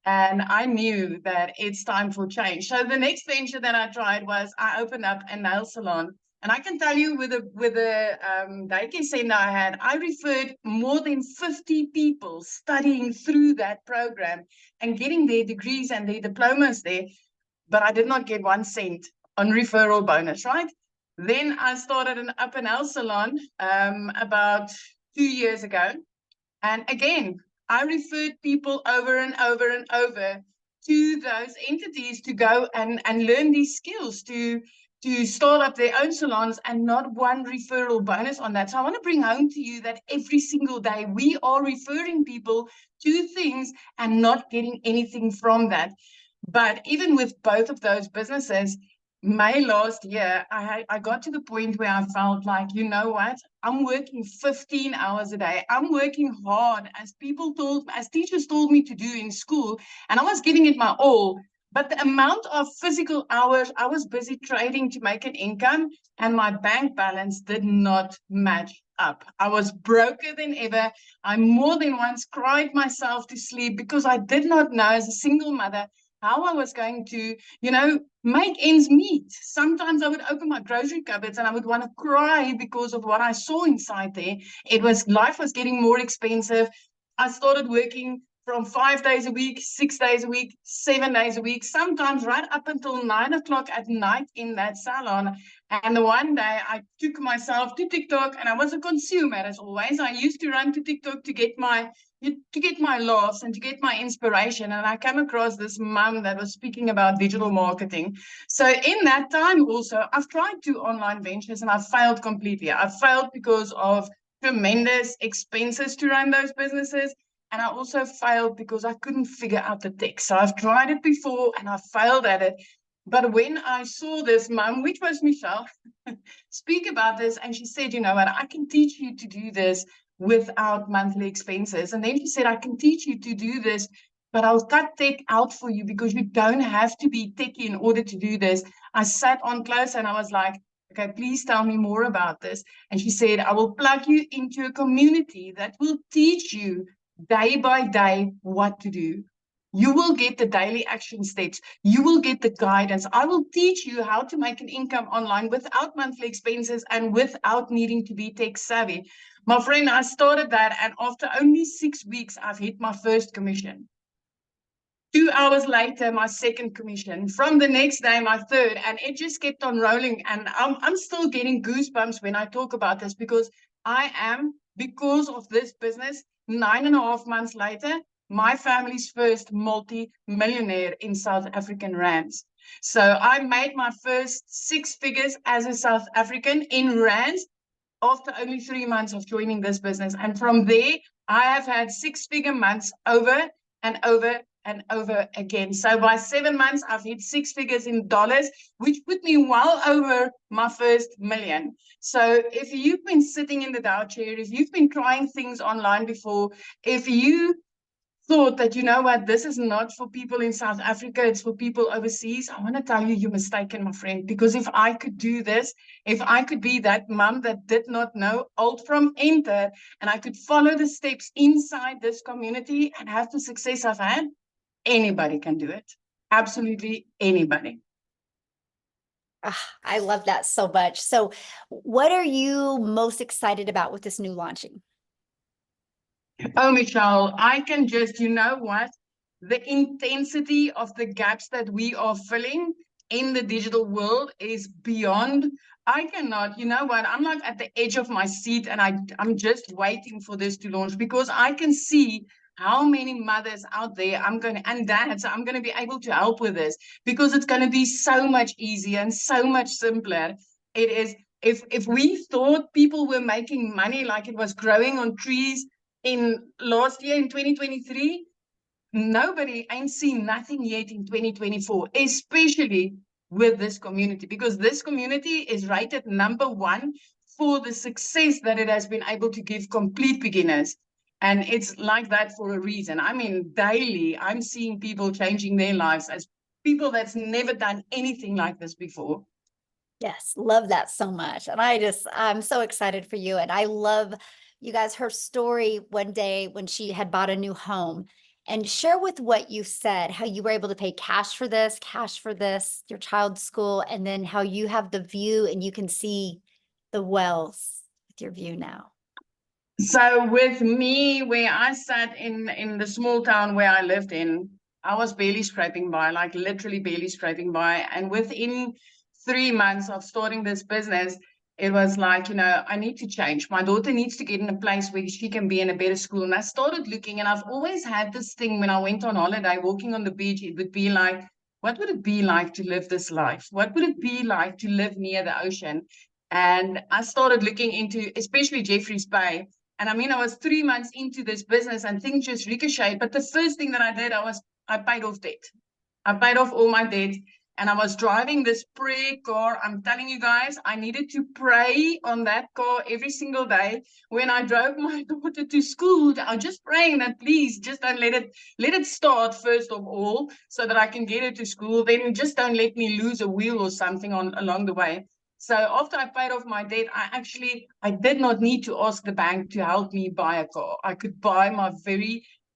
And I knew that it's time for change. So the next venture that I tried was I opened up a nail salon. And I can tell you with the daycare center I had, I referred more than 50 people studying through that program and getting their degrees and their diplomas there. But I did not get 1 cent on referral bonus, right? Then I started an up and nail salon about 2 years ago. And again, I referred people over and over and over to those entities to go and learn these skills to start up their own salons, and not 1 referral bonus on that. So I want to bring home to you that every single day we are referring people to things and not getting anything from that. But even with both of those businesses, May last year, I got to the point where I felt like, you know what, I'm working 15 hours a day. I'm working hard as teachers told me to do in school, and I was giving it my all. But the amount of physical hours I was busy trading to make an income, and my bank balance did not match up. I was broker than ever. I more than once cried myself to sleep because I did not know, as a single mother, how I was going to, make ends meet. Sometimes I would open my grocery cupboards and I would want to cry because of what I saw inside there. Life was getting more expensive. I started working from 5 days a week, 6 days a week, 7 days a week, sometimes right up until 9 o'clock at night in that salon. And the one day I took myself to TikTok, and I was a consumer as always. I used to run to TikTok to get my laughs and to get my inspiration. And I came across this mom that was speaking about digital marketing. So in that time also, I've tried 2 online ventures and I've failed completely. I've failed because of tremendous expenses to run those businesses. And I also failed because I couldn't figure out the tech. So I've tried it before and I failed at it. But when I saw this mom, which was Michelle, speak about this, and she said, you know what, I can teach you to do this without monthly expenses. And then she said, I can teach you to do this, but I'll cut tech out for you because you don't have to be techie in order to do this. I sat on close and I was like, okay, please tell me more about this. And she said, I will plug you into a community that will teach you day by day what to do. You will get the daily action steps. You will get the guidance. I will teach you how to make an income online without monthly expenses and without needing to be tech savvy. My friend, I started that, and after only 6 weeks, I've hit my first commission. 2 hours later, my second commission. From the next day, my third, and it just kept on rolling. And I'm still getting goosebumps when I talk about this, because I am, because of this business, 9.5 months later, my family's first multi-millionaire in South African rands. So I made my first 6 figures as a South African in rands after only 3 months of joining this business. And from there, I have had 6-figure months over and over and over again. So by 7 months, I've hit 6 figures in dollars, which put me well over my first million. So if you've been sitting in the Dow chair, if you've been trying things online before, if you thought that, you know what, this is not for people in South Africa, it's for people overseas, I want to tell you, you're mistaken, my friend. Because if I could do this, if I could be that mom that did not know alt from enter, and I could follow the steps inside this community and have the success I've had, anybody can do it. Absolutely anybody. I love that so much. So what are you most excited about with this new launching? Oh, Michelle, I can just, you know what? The intensity of the gaps that we are filling in the digital world is beyond. I cannot, you know what? I'm like at the edge of my seat, and I'm just waiting for this to launch, because I can see how many mothers out there and dads, I'm going to be able to help with this, because it's going to be so much easier and so much simpler. It is, if we thought people were making money like it was growing on trees in last year in 2023, nobody ain't seen nothing yet in 2024, especially with this community, because this community is rated #1 for the success that it has been able to give complete beginners. And it's like that for a reason. I mean, daily, I'm seeing people changing their lives as people that's never done anything like this before. Yes, love that so much. And I'm so excited for you. And I love, you guys, her story one day when she had bought a new home. And share with what you said, how you were able to pay cash for this, your child's school, and then how you have the view and you can see the wells with your view now. So with me, where I sat in the small town where I lived in, I was barely scraping by, like literally barely scraping by. And within 3 months of starting this business, it was like, you know, I need to change. My daughter needs to get in a place where she can be in a better school. And I started looking, and I've always had this thing when I went on holiday, walking on the beach, it would be like, what would it be like to live this life? What would it be like to live near the ocean? And I started looking into, especially Jeffreys Bay. And I mean, I was 3 months into this business and things just ricocheted. But the first thing that I did, I paid off debt. I paid off all my debt, and I was driving this prayer car. I'm telling you guys, I needed to pray on that car every single day. When I drove my daughter to school, I was just praying that please just don't let it start first of all, so that I can get her to school. Then just don't let me lose a wheel or something along the way. So after I paid off my debt, I did not need to ask the bank to help me buy a car. I could buy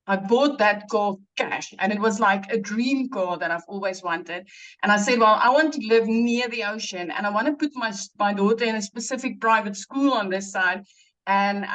I bought that car cash, and it was like a dream car that I've always wanted. And I said, well, I want to live near the ocean, and I want to put my daughter in a specific private school on this side. And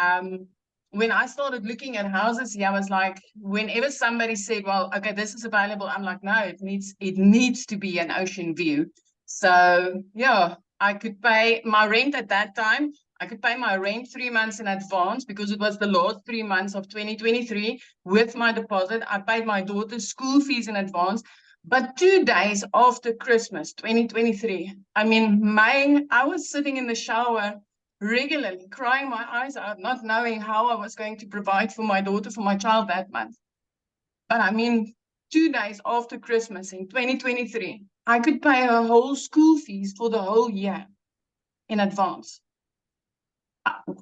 when I started looking at houses, I was like, whenever somebody said, well, okay, this is available, I'm like, no, it needs to be an ocean view. So yeah, I could pay my rent at that time. I could pay my rent 3 months in advance, because it was the last 3 months of 2023 with my deposit. I paid my daughter's school fees in advance. But 2 days after Christmas 2023, I mean, I was sitting in the shower regularly, crying my eyes out, not knowing how I was going to provide for my daughter, for my child that month. But I mean, 2 days after Christmas in 2023, I could pay her whole school fees for the whole year in advance.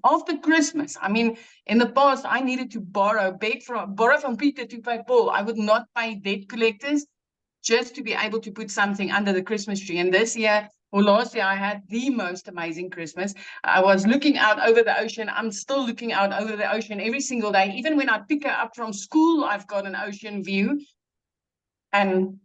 After Christmas, I mean, in the past, I needed to borrow from Peter to pay Paul. I would not pay debt collectors just to be able to put something under the Christmas tree. And this year, or last year, I had the most amazing Christmas. I was looking out over the ocean. I'm still looking out over the ocean every single day. Even when I pick her up from school, I've got an ocean view. And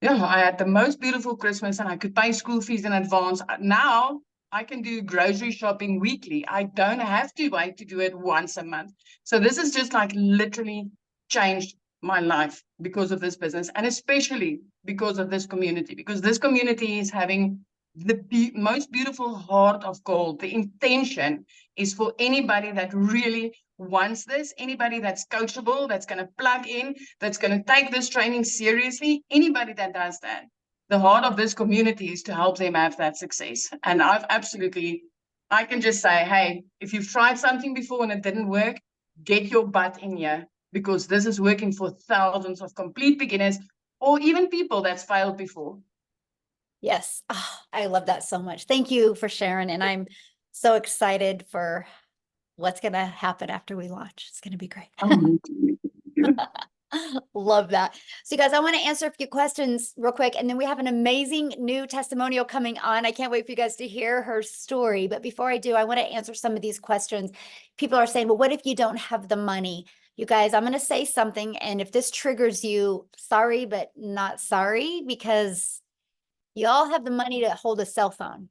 yeah, I had the most beautiful Christmas and I could pay school fees in advance. Now I can do grocery shopping weekly. I don't have to wait to do it once a month. So this has just like literally changed my life because of this business, and especially because of this community, because this community is having the most beautiful heart of gold. The intention is for anybody that really wants this, anybody that's coachable, that's going to plug in, that's going to take this training seriously, anybody that does that. The heart of this community is to help them have that success. And I can just say, hey, if you've tried something before and it didn't work, get your butt in here, because this is working for thousands of complete beginners or even people that's failed before. Yes. Oh, I love that so much. Thank you for sharing. And I'm so excited for what's going to happen after we launch. It's going to be great. Love that. So you guys, I want to answer a few questions real quick, and then we have an amazing new testimonial coming on. I can't wait for you guys to hear her story. But before I do, I want to answer some of these questions. People are saying, well, what if you don't have the money? You guys, I'm going to say something, and if this triggers you, sorry, but not sorry, because you all have the money to hold a cell phone.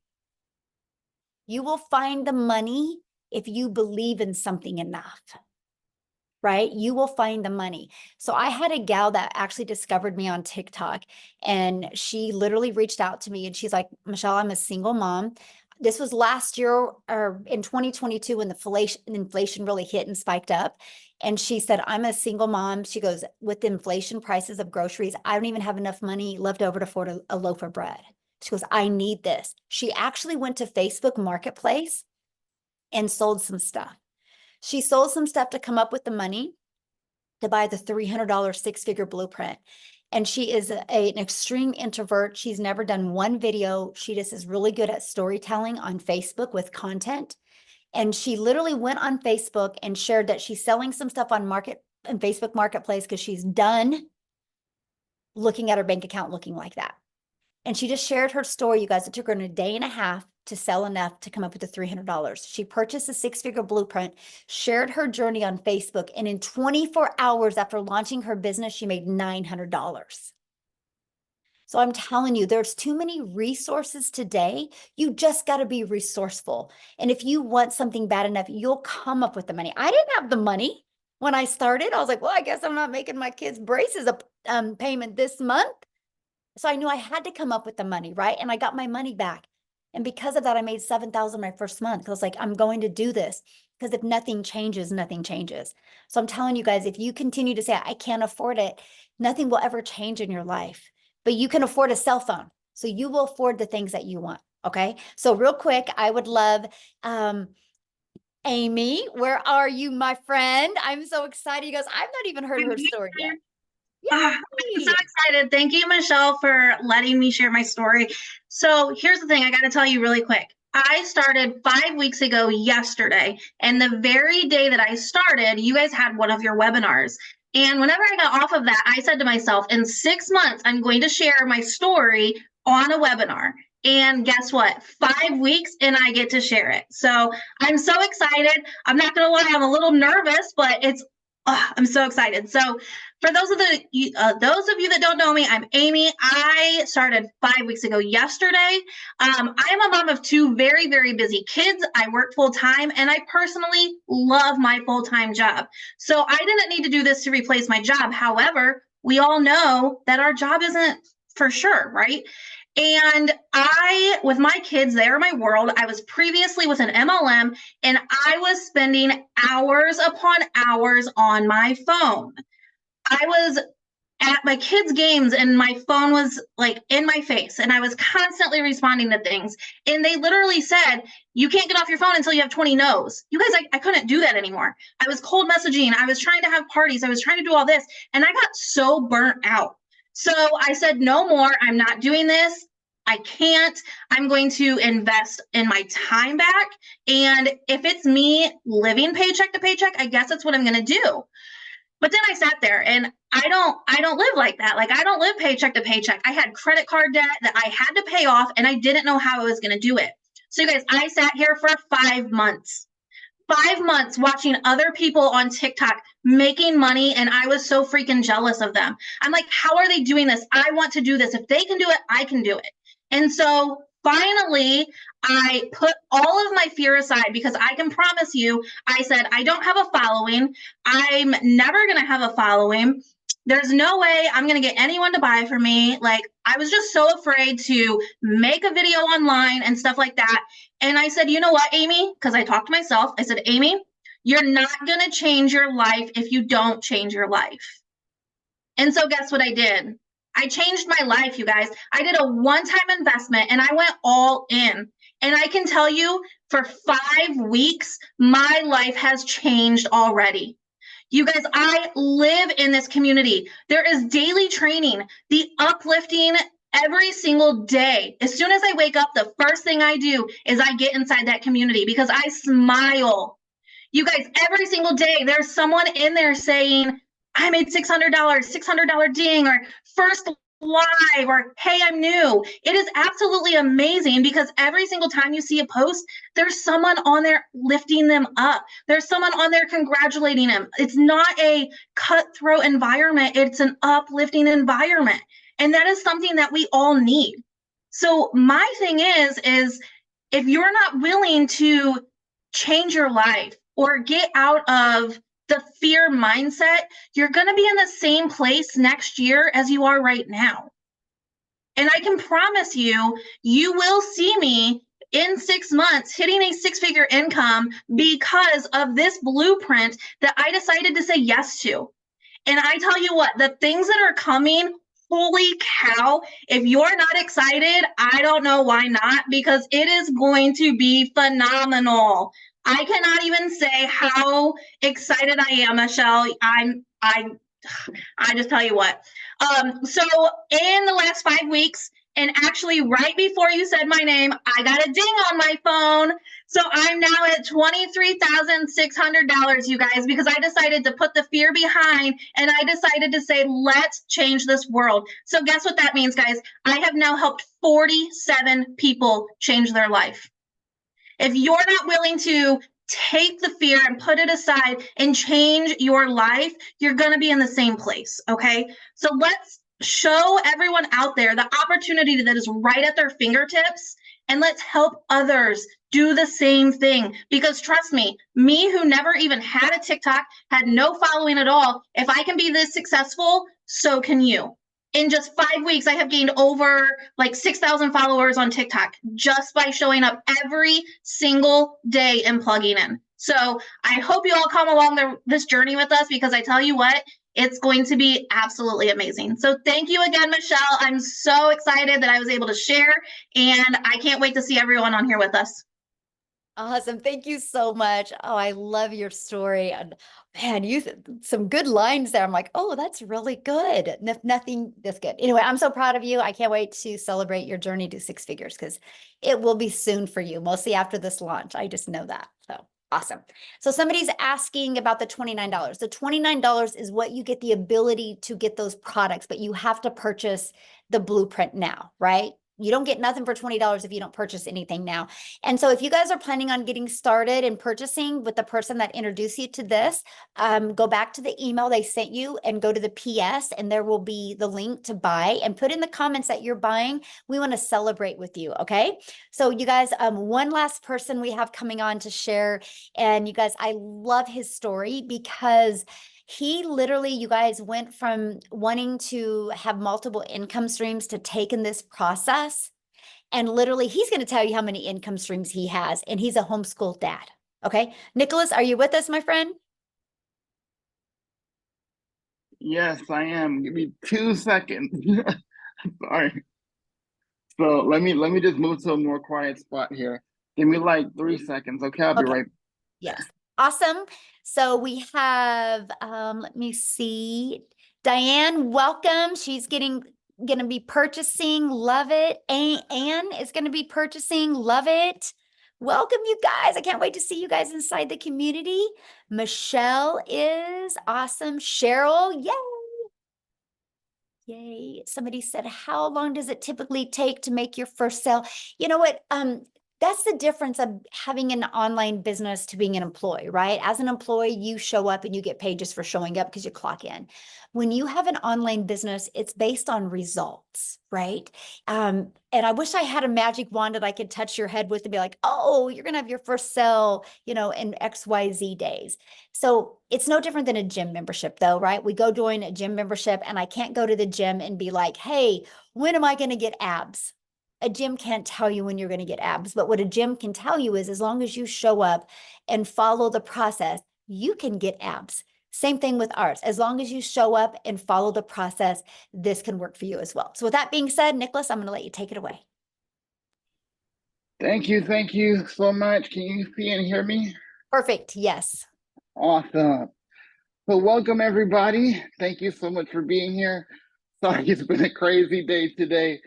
You will find the money if you believe in something enough, right? You will find the money. So I had a gal that actually discovered me on TikTok, and she literally reached out to me and she's like, Michelle, I'm a single mom. This was last year or in 2022 when the inflation really hit and spiked up. And she said, I'm a single mom. She goes, with the inflation prices of groceries, I don't even have enough money left over to afford a loaf of bread. She goes, I need this. She actually went to Facebook Marketplace and sold some stuff. She sold some stuff to come up with the money to buy the $300 six-figure blueprint. And she is an extreme introvert. She's never done one video. She just is really good at storytelling on Facebook with content. And she literally went on Facebook and shared that she's selling some stuff on Facebook Marketplace because she's done looking at her bank account looking like that. And she just shared her story, you guys. It took her a day and a half to sell enough to come up with the $300. She purchased a six-figure blueprint, shared her journey on Facebook, and in 24 hours after launching her business, she made $900. So I'm telling you, there's too many resources today. You just got to be resourceful. And if you want something bad enough, you'll come up with the money. I didn't have the money when I started. I was like, well, I guess I'm not making my kids' braces a payment this month. So I knew I had to come up with the money, right? And I got my money back. And because of that, I made $7,000 my first month. Because I was like, I'm going to do this. Because if nothing changes, nothing changes. So I'm telling you guys, if you continue to say, I can't afford it, nothing will ever change in your life. But you can afford a cell phone. So you will afford the things that you want. Okay. So real quick, I would love, Amy, where are you, my friend? I'm so excited. You guys, I've not even heard her story yet. I'm so excited. Thank you, Michelle, for letting me share my story. So here's the thing. I got to tell you really quick. I started 5 weeks ago yesterday, and the very day that I started, you guys had one of your webinars. And whenever I got off of that, I said to myself, in 6 months, I'm going to share my story on a webinar. And guess what? 5 weeks and I get to share it. So I'm so excited. I'm not going to lie, I'm a little nervous, but I'm so excited. So for those of you that don't know me, I'm Amy. I started 5 weeks ago yesterday. I am a mom of two very, very busy kids. I work full time, and I personally love my full-time job. So I didn't need to do this to replace my job. However, we all know that our job isn't for sure, right? And with my kids, they are my world. I was previously with an MLM, and I was spending hours upon hours on my phone. I was at my kids' games and my phone was like in my face, and I was constantly responding to things. And they literally said, you can't get off your phone until you have 20 no's. You guys, I couldn't do that anymore. I was cold messaging. I was trying to have parties. I was trying to do all this. And I got so burnt out. So I said, no more. I'm not doing this. I can't. I'm going to invest in my time back. And if it's me living paycheck to paycheck, I guess that's what I'm going to do. But then I sat there, and I don't live like that. Like, I don't live paycheck to paycheck. I had credit card debt that I had to pay off, and I didn't know how I was going to do it. So you guys, I sat here for 5 months. 5 months watching other people on TikTok making money, and I was so freaking jealous of them. I'm like, how are they doing this? I want to do this. If they can do it, I can do it. And so finally, I put all of my fear aside because I can promise you, I said, I don't have a following. I'm never going to have a following. There's no way I'm going to get anyone to buy from me. Like, I was just so afraid to make a video online and stuff like that. And I said, you know what, Amy? Because I talked to myself. I said, Amy, you're not going to change your life if you don't change your life. And so guess what I did? I changed my life, you guys. I did a one-time investment and I went all in. And I can tell you, for 5 weeks, my life has changed already. You guys, I live in this community. There is daily training, the uplifting every single day. As soon as I wake up, the first thing I do is I get inside that community because I smile. You guys, every single day, there's someone in there saying, I made $600 ding, or first live, or hey, I'm new. It is absolutely amazing because every single time you see a post, there's someone on there lifting them up. There's someone on there congratulating them. It's not a cutthroat environment. It's an uplifting environment. And that is something that we all need. So my thing is if you're not willing to change your life or get out of the fear mindset, you're going to be in the same place next year as you are right now. And I can promise you, you will see me in 6 months hitting a 6-figure income because of this blueprint that I decided to say yes to. And I tell you what, the things that are coming, holy cow, if you're not excited, I don't know why not, because it is going to be phenomenal. I cannot even say how excited I am, Michelle. I just tell you what. So in the last 5 weeks, and actually right before you said my name, I got a ding on my phone. So I'm now at $23,600, you guys, because I decided to put the fear behind and I decided to say, let's change this world. So guess what that means, guys? I have now helped 47 people change their life. If you're not willing to take the fear and put it aside and change your life, you're going to be in the same place. Okay. So let's show everyone out there the opportunity that is right at their fingertips, and let's help others do the same thing. Because trust me who never even had a TikTok, had no following at all, if I can be this successful, so can you. In just 5 weeks, I have gained over like 6,000 followers on TikTok just by showing up every single day and plugging in. So I hope you all come along this journey with us, because I tell you what, it's going to be absolutely amazing. So thank you again, Michelle. I'm so excited that I was able to share, and I can't wait to see everyone on here with us. Awesome. Thank you so much. Oh, I love your story. And man, some good lines there. I'm like, oh, that's really good. Nothing this good. Anyway, I'm so proud of you. I can't wait to celebrate your journey to 6 figures, because it will be soon for you, mostly after this launch. I just know that. So awesome. So somebody's asking about the $29. The $29 is what you get the ability to get those products, but you have to purchase the blueprint now, right? You don't get nothing for $20 if you don't purchase anything now. And so if you guys are planning on getting started and purchasing with the person that introduced you to this, go back to the email they sent you and go to the PS, and there will be the link to buy, and put in the comments that you're buying. We want to celebrate with you. Okay. So you guys, one last person we have coming on to share. And you guys, I love his story, because he literally, you guys, went from wanting to have multiple income streams to taking this process. And literally, he's going to tell you how many income streams he has. And he's a homeschool dad. Okay. Nicholas, are you with us, my friend? Yes, I am. Give me 2 seconds. Sorry. So let me just move to a more quiet spot here. Give me like 3 seconds. Okay, I'll be right back. Yes. Awesome. So we have, let me see, Diane, welcome. She's going to be purchasing. Love it. Anne is going to be purchasing. Love it. Welcome, you guys. I can't wait to see you guys inside the community. Michelle is awesome. Cheryl, yay. Yay. Somebody said, how long does it typically take to make your first sale? You know what? That's the difference of having an online business to being an employee, right? As an employee, you show up and you get paid just for showing up because you clock in. When you have an online business, it's based on results, right? And I wish I had a magic wand that I could touch your head with and be like, oh, you're going to have your first sale, in XYZ days. So it's no different than a gym membership, though, right? We go join a gym membership, and I can't go to the gym and be like, hey, when am I going to get abs? A gym can't tell you when you're going to get abs, but what a gym can tell you is as long as you show up and follow the process, you can get abs. Same thing with ours. As long as you show up and follow the process, this can work for you as well. So with that being said, Nicholas, I'm going to let you take it away. Thank you so much. Can you see and hear me? Perfect. Yes. Awesome. So welcome everybody. Thank you so much for being here. Sorry, it's been a crazy day today,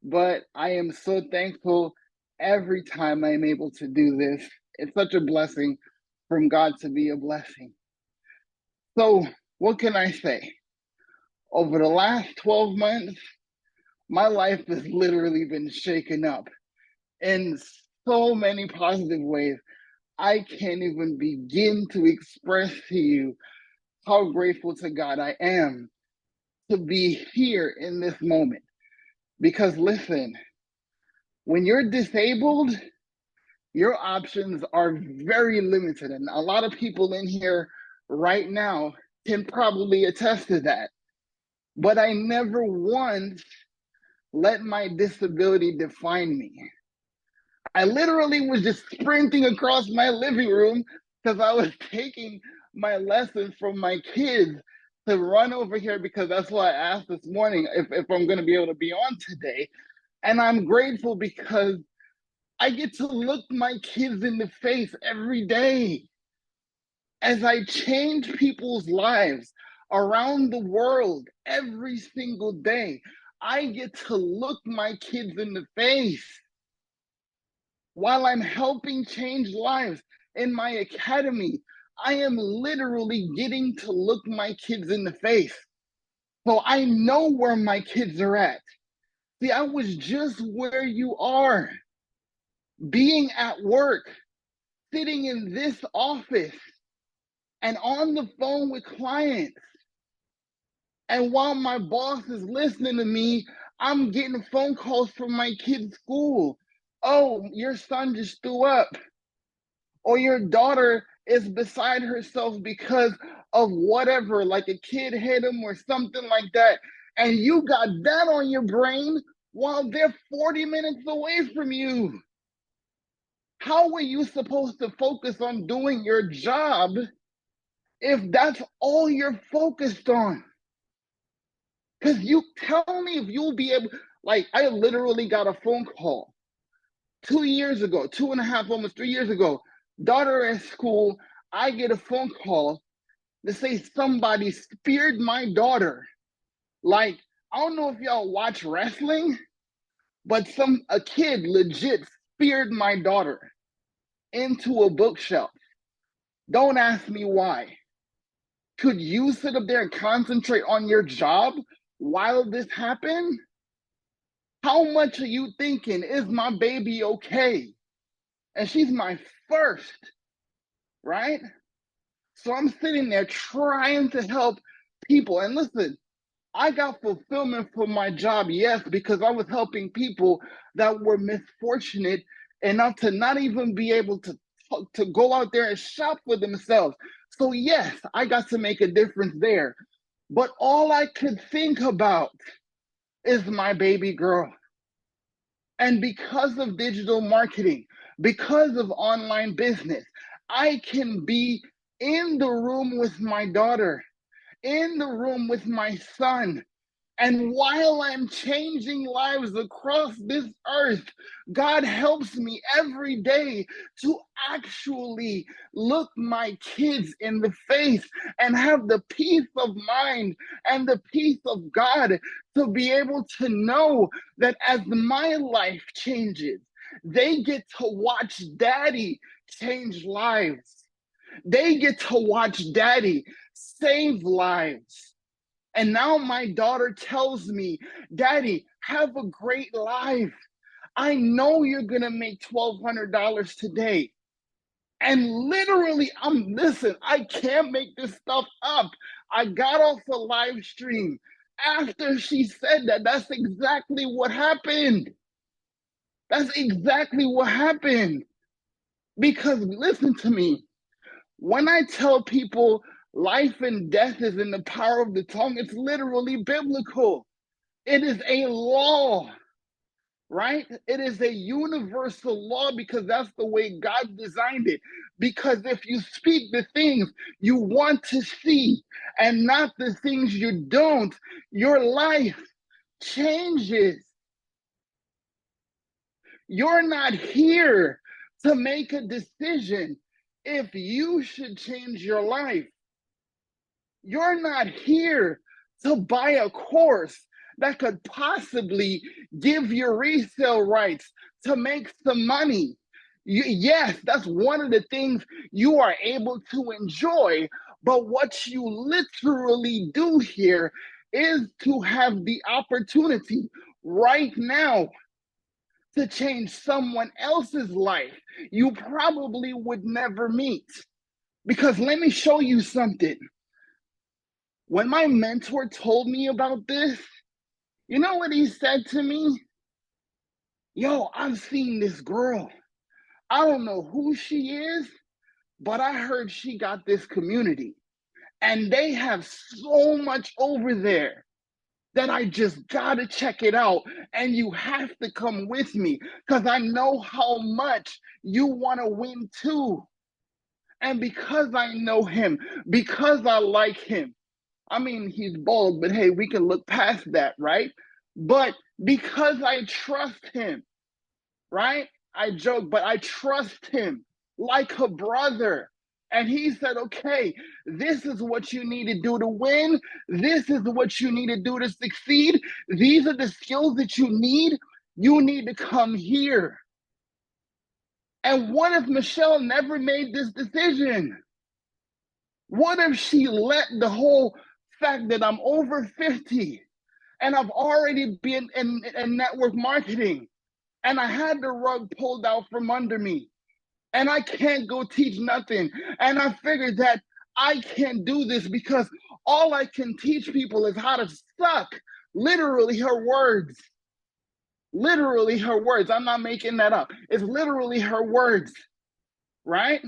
but I am so thankful every time I'm able to do this. It's such a blessing from God to be a blessing. So what can I say? Over the last 12 months, my life has literally been shaken up in so many positive ways. I can't even begin to express to you how grateful to God I am to be here in this moment. Because listen, when you're disabled, your options are very limited. And a lot of people in here right now can probably attest to that. But I never once let my disability define me. I literally was just sprinting across my living room because I was taking my lessons from my kids to run over here because that's why I asked this morning if I'm going to be able to be on today. And I'm grateful because I get to look my kids in the face every day as I change people's lives around the world every single day. I get to look my kids in the face while I'm helping change lives in my academy. I am literally getting to look my kids in the face. So I know where my kids are at. See, I was just where you are, being at work, sitting in this office and on the phone with clients. And while my boss is listening to me, I'm getting phone calls from my kid's school. Oh, your son just threw up. Or your daughter is beside herself because of whatever, like a kid hit him or something like that. And you got that on your brain while they're 40 minutes away from you. How are you supposed to focus on doing your job if that's all you're focused on? Because you tell me if you'll be able, like, I literally got a phone call 2 years ago, 2.5, almost 3 years ago. Daughter at school, I get a phone call to say somebody speared my daughter. Like, I don't know if y'all watch wrestling, but a kid legit speared my daughter into a bookshelf. Don't ask me why. Could you sit up there and concentrate on your job while this happened? How much are you thinking, is my baby okay? And she's my first, right? So I'm sitting there trying to help people. And listen, I got fulfillment from my job, yes, because I was helping people that were misfortunate enough to not even be able to go out there and shop for themselves. So yes, I got to make a difference there. But all I could think about is my baby girl. And because of digital marketing, because of online business, I can be in the room with my daughter, in the room with my son. And while I'm changing lives across this earth, God helps me every day to actually look my kids in the face and have the peace of mind and the peace of God to be able to know that as my life changes, they get to watch daddy change lives. They get to watch daddy save lives. And now my daughter tells me, Daddy, have a great life. I know you're going to make $1,200 today. And literally, listen, I can't make this stuff up. I got off a live stream after she said that. That's exactly what happened. That's exactly what happened. Because listen to me, when I tell people life and death is in the power of the tongue, it's literally biblical. It is a law, right? It is a universal law because that's the way God designed it. Because if you speak the things you want to see and not the things you don't, your life changes. You're not here to make a decision if you should change your life. You're not here to buy a course that could possibly give you resale rights to make some money. Yes, that's one of the things you are able to enjoy, but what you literally do here is to have the opportunity right now to change someone else's life you probably would never meet. Because let me show you something. When my mentor told me about this, you know what he said to me? Yo, I've seen this girl. I don't know who she is, but I heard she got this community. And they have so much over there that I just gotta check it out. And you have to come with me because I know how much you wanna win too. And because I know him, because I like him, I mean, he's bald, but hey, we can look past that, right? But because I trust him, right? I joke, but I trust him like a brother. And he said, okay, this is what you need to do to win. This is what you need to do to succeed. These are the skills that you need. You need to come here. And what if Michelle never made this decision? What if she let the whole fact that I'm over 50 and I've already been in network marketing and I had the rug pulled out from under me and I can't go teach nothing. And I figured that I can't do this because all I can teach people is how to suck. Literally her words. Literally her words. I'm not making that up. It's literally her words, right?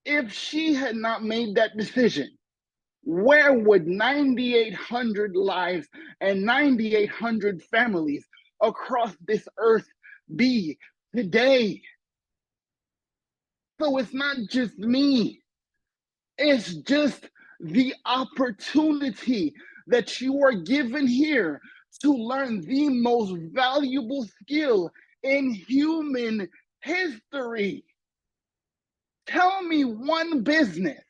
If she had not made that decision, where would 9,800 lives and 9,800 families across this earth be today? So it's not just me. It's just the opportunity that you are given here to learn the most valuable skill in human history. Tell me one business.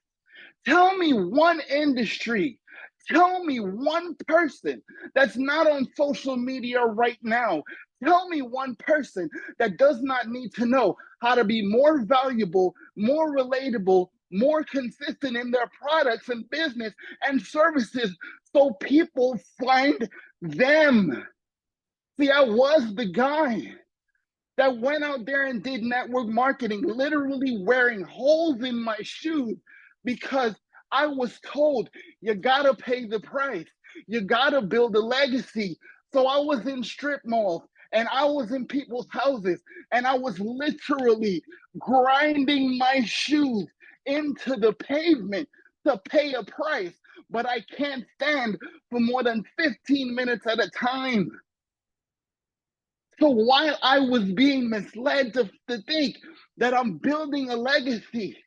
Tell me one industry. Tell me one person that's not on social media right now. Tell me one person that does not need to know how to be more valuable, more relatable, more consistent in their products and business and services so people find them. See, I was the guy that went out there and did network marketing, literally wearing holes in my shoes because I was told you gotta pay the price, you gotta build a legacy. So I was in strip malls and I was in people's houses and I was literally grinding my shoes into the pavement to pay a price, but I can't stand for more than 15 minutes at a time. So while I was being misled to think that I'm building a legacy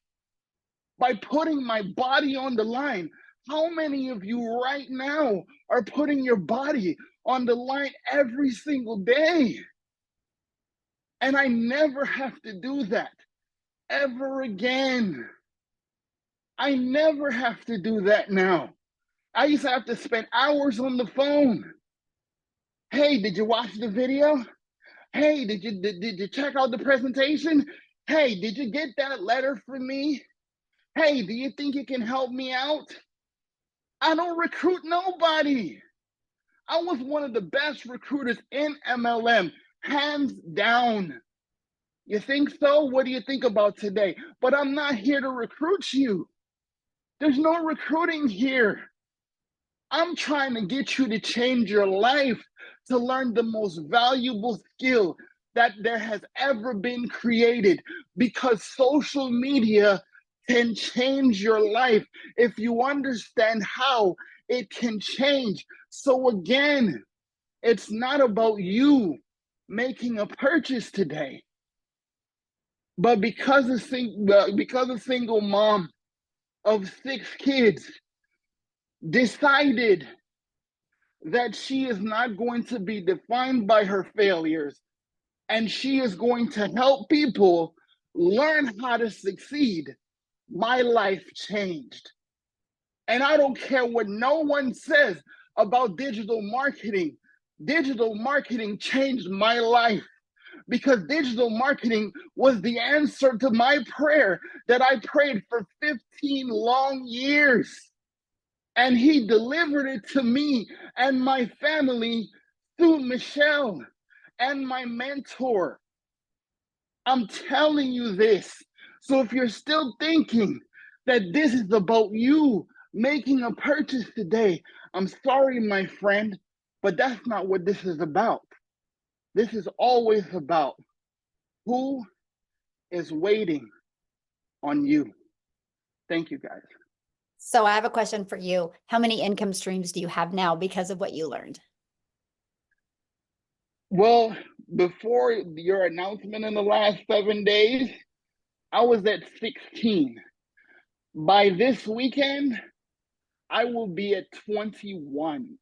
by putting my body on the line, how many of you right now are putting your body on the line every single day? And I never have to do that ever again. I never have to do that now. I used to have to spend hours on the phone. Hey, did you watch the video? Hey, did you check out the presentation? Hey, did you get that letter from me? Hey, do you think you can help me out? I don't recruit nobody. I was one of the best recruiters in MLM, hands down. You think so? What do you think about today? But I'm not here to recruit you. There's no recruiting here. I'm trying to get you to change your life, to learn the most valuable skill that there has ever been created, because social media can change your life if you understand how it can change. So again, it's not about you making a purchase today, but because a single mom of 6 kids decided that she is not going to be defined by her failures, and she is going to help people learn how to succeed, my life changed. And I don't care what no one says about digital marketing. Digital marketing changed my life, because digital marketing was the answer to my prayer that I prayed for 15 long years. And he delivered it to me and my family through Michelle and my mentor. I'm telling you this. So if you're still thinking that this is about you making a purchase today, I'm sorry, my friend, but that's not what this is about. This is always about who is waiting on you. Thank you, guys. So I have a question for you. How many income streams do you have now because of what you learned? Well, before your announcement in the last 7 days, I was at 16. By this weekend, I will be at 21.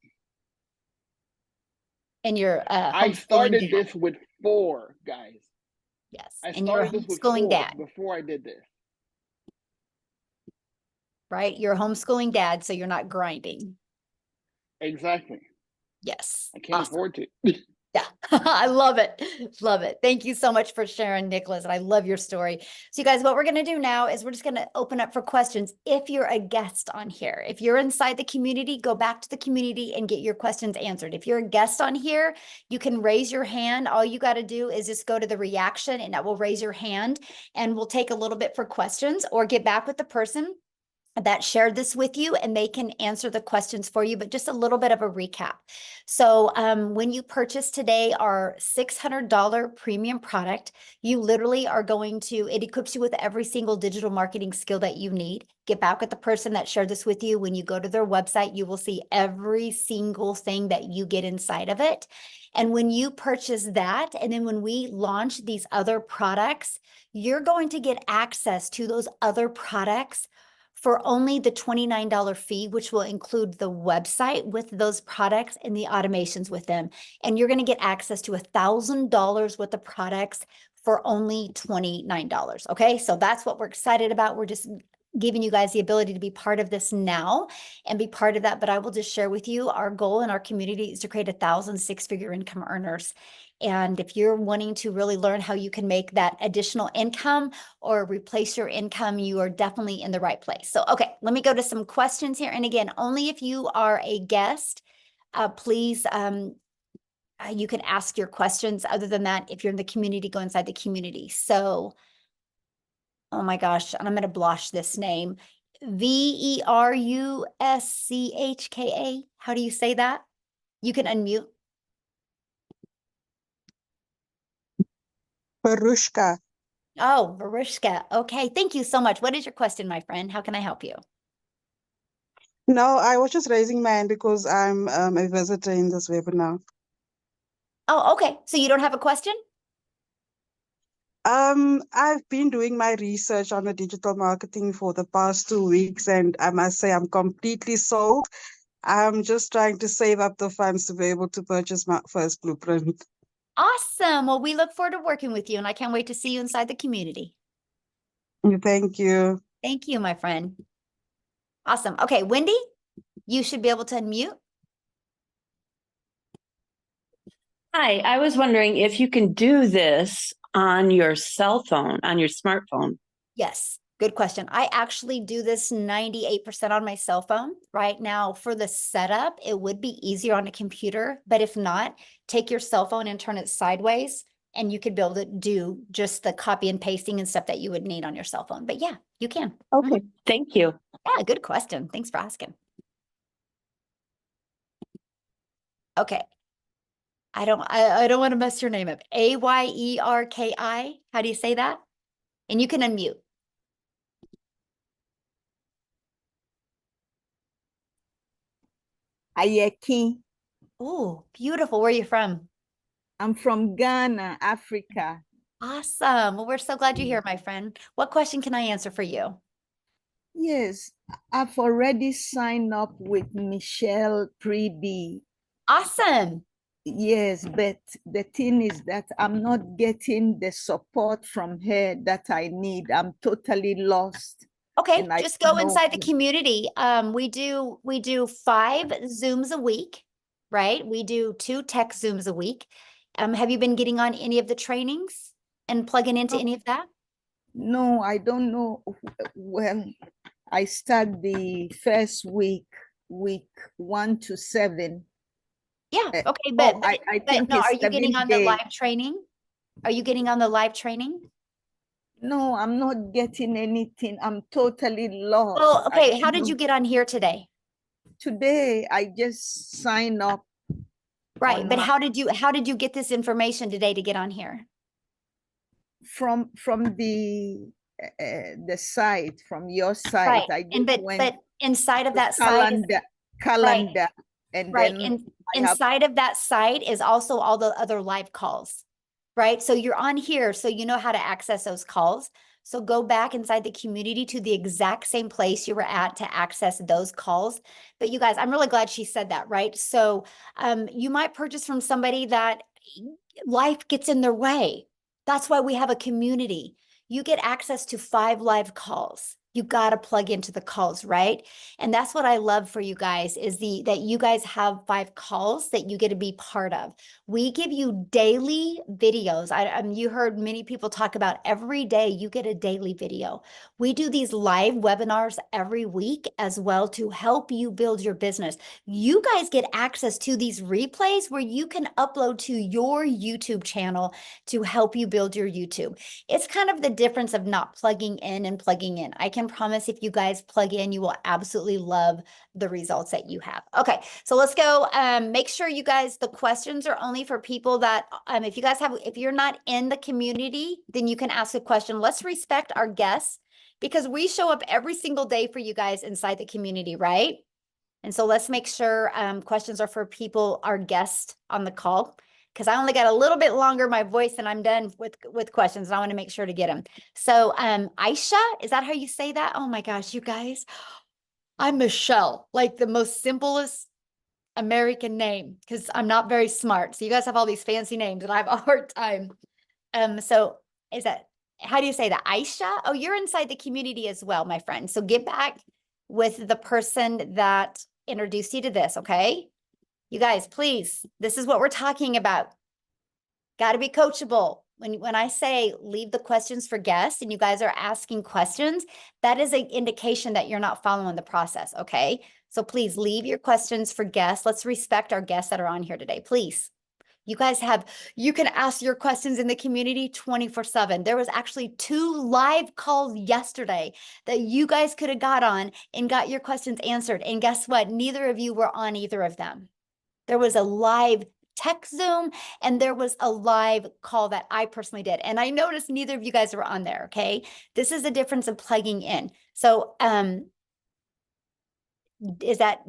And you're I homeschooling started dad. this with 4, guys. Yes. I And you're a started this with homeschooling 4 dad, before I did this. right? You're a homeschooling dad, so you're not grinding. Exactly. Yes. I can't Awesome. afford to. Yeah, I love it. Love it. Thank you so much for sharing, Nicholas. And I love your story. So you guys, what we're going to do now is we're just going to open up for questions. If you're a guest on here, if you're inside the community, go back to the community and get your questions answered. If you're a guest on here, you can raise your hand. All you got to do is just go to the reaction and that will raise your hand, and we'll take a little bit for questions or get back with the person that shared this with you, and they can answer the questions for you, but just a little bit of a recap. So when you purchase today our $600 premium product, you literally are going to, it equips you with every single digital marketing skill that you need. Get back with the person that shared this with you. When you go to their website, you will see every single thing that you get inside of it. And when you purchase that, and then when we launch these other products, you're going to get access to those other products for only the $29 fee, which will include the website with those products and the automations with them. And you're going to get access to $1,000 worth of products for only $29. Okay, so that's what we're excited about. We're just giving you guys the ability to be part of this now and be part of that. But I will just share with you, our goal in our community is to create 1,000 six-figure income earners. And if you're wanting to really learn how you can make that additional income or replace your income, you are definitely in the right place. So, okay, let me go to some questions here. And again, only if you are a guest, please, you can ask your questions. Other than that, if you're in the community, go inside the community. So, oh my gosh, and I'm going to blush this name. Veruschka. How do you say that? You can unmute. Barushka. Oh, Veruschka. Okay, thank you so much. What is your question, my friend? How can I help you? No, I was just raising my hand because I'm a visitor in this webinar. Oh, okay. So you don't have a question? I've been doing my research on the digital marketing for the past 2 weeks, and I must say I'm completely sold. I'm just trying to save up the funds to be able to purchase my first blueprint. Awesome. Well, we look forward to working with you, and I can't wait to see you inside the community. Thank you. Thank you, my friend. Awesome. Okay, Wendy, you should be able to unmute. Hi, I was wondering if you can do this on your cell phone, on your smartphone. Yes. Good question. I actually do this 98% on my cell phone right now. For the setup, it would be easier on a computer, but if not, take your cell phone and turn it sideways and you could be able to do just the copy and pasting and stuff that you would need on your cell phone. But yeah, you can. Okay, thank you. Yeah, good question. Thanks for asking. Okay. I don't want to mess your name up. Ayerki. How do you say that? And you can unmute. Ayeki. Oh, beautiful. Where are you from? I'm from Ghana, Africa. Awesome. Well, we're so glad you're here, my friend. What question can I answer for you? Yes, I've already signed up with Michelle Preby. Awesome. Yes, but the thing is that I'm not getting the support from her that I need. I'm totally lost. Okay, And I just don't go know. inside the community. We do 5 Zooms a week, right? We do 2 tech Zooms a week. Have you been getting on any of the trainings and plugging into any of that? No, I don't know. Well, I start the first week 1 to 7. Yeah, Uh, okay, oh, I think no, it's are you getting 7 on the day. live training? Are you getting on the live training? No, I'm not getting anything. I'm totally lost. Well, I okay, don't how did you know. get on here today? Today, I just signed up Right, on but my how did you get this information today to get on here? from the site, from your site. Right, I and just went but inside of to that site is calendar, and right, then and I have inside of that site is also all the other live calls, right? So you're on here, so you know how to access those calls. So go back inside the community to the exact same place you were at to access those calls. But you guys, I'm really glad she said that, right? So you might purchase from somebody that life gets in their way. That's why we have a community. You get access to 5 live calls. You got to plug into the calls, right? And that's what I love for you guys is that you guys have 5 calls that you get to be part of. We give you daily videos. You heard many people talk about every day you get a daily video. We do these live webinars every week as well to help you build your business. You guys get access to these replays where you can upload to your YouTube channel to help you build your YouTube. It's kind of the difference of not plugging in and plugging in. I can promise if you guys plug in, you will absolutely love the results that you have. Okay, so let's go. Make sure you guys, the questions are only for people that, if you're not in the community, then you can ask a question. Let's respect our guests because we show up every single day for you guys inside the community, right? And so let's make sure questions are for people, our guests on the call, because I only got a little bit longer my voice and I'm done with questions. And I want to make sure to get them. So Aisha, is that how you say that? Oh my gosh, you guys, I'm Michelle, like the most simplest American name because I'm not very smart. So you guys have all these fancy names and I have a hard time. So how do you say that? Aisha? Oh, you're inside the community as well, my friend. So get back with the person that introduced you to this, okay? You guys, please, this is what we're talking about. Got to be coachable. When I say leave the questions for guests and you guys are asking questions, that is an indication that you're not following the process, okay? So please leave your questions for guests. Let's respect our guests that are on here today, please. You can ask your questions in the community 24/7. There was actually 2 live calls yesterday that you guys could have got on and got your questions answered. And guess what? Neither of you were on either of them. There was a live tech Zoom and there was a live call that I personally did. And I noticed neither of you guys were on there, okay? This is the difference of plugging in. So is that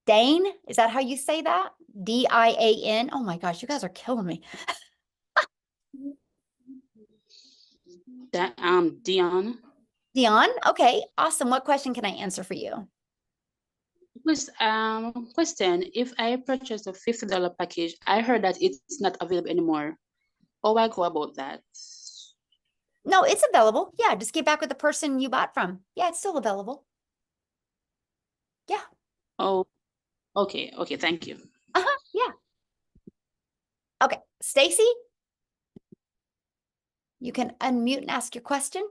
Dane? Is that how you say that? D-I-A-N? Oh my gosh, you guys are killing me. Dion. Dion? Okay, awesome. What question can I answer for you? Please, question, if I purchase a $50 package, I heard that it's not available anymore. How do I go about that? No, it's available. Yeah, just get back with the person you bought from. Yeah, it's still available. Yeah. Oh, okay. Okay, thank you. Yeah. Okay, Stacy? You can unmute and ask your question.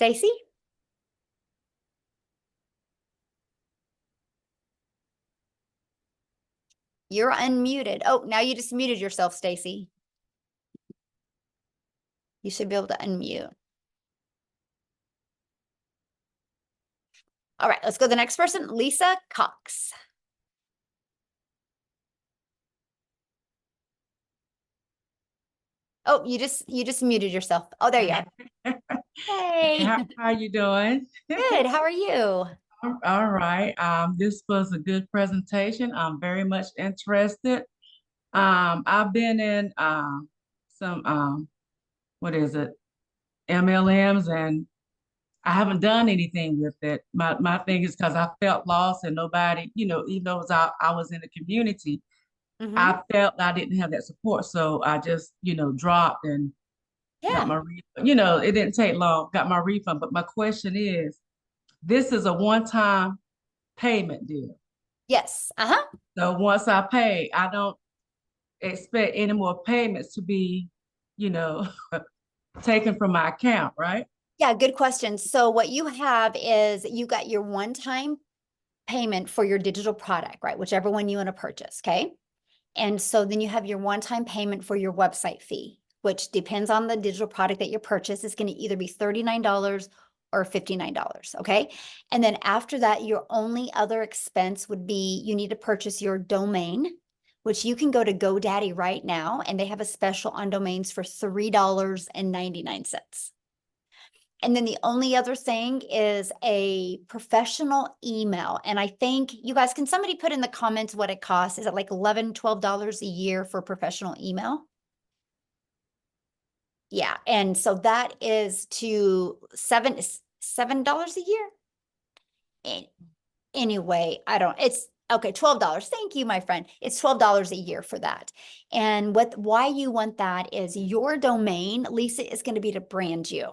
Stacy? You're unmuted. Oh, now you just muted yourself, Stacy. You should be able to unmute. All right, let's go to the next person, Lisa Cox. Oh, you just muted yourself. Oh, there you are. Hey, How you doing? good. How are you? All right. This was a good presentation. I'm very much interested. I've been in some what is it? MLMs, and I haven't done anything with it. My thing is because I felt lost and nobody, even though I was in the community, Mhm. I felt I didn't have that support. So I just, dropped and got Yeah. my refund. It didn't take long, got my refund. But my question is, this is a one-time payment deal. Yes. Uh-huh. So once I pay, I don't expect any more payments to be, taken from my account, right? Yeah, good question. So what you have is you got your one-time payment for your digital product, right? Whichever one you want to purchase, okay? And so then you have your one-time payment for your website fee, which depends on the digital product that you purchase. It's going to either be $39 or $59, okay? And then after that, your only other expense would be you need to purchase your domain, which you can go to GoDaddy right now, and they have a special on domains for $3.99. And then the only other thing is a professional email. And I think you guys, can somebody put in the comments what it costs? Is it like $11, $12 a year for professional email? Yeah. And so that is to $7 a year. Anyway, it's okay, $12. Thank you, my friend. It's $12 a year for that. And why you want that is your domain, Lisa, is going to be to brand you.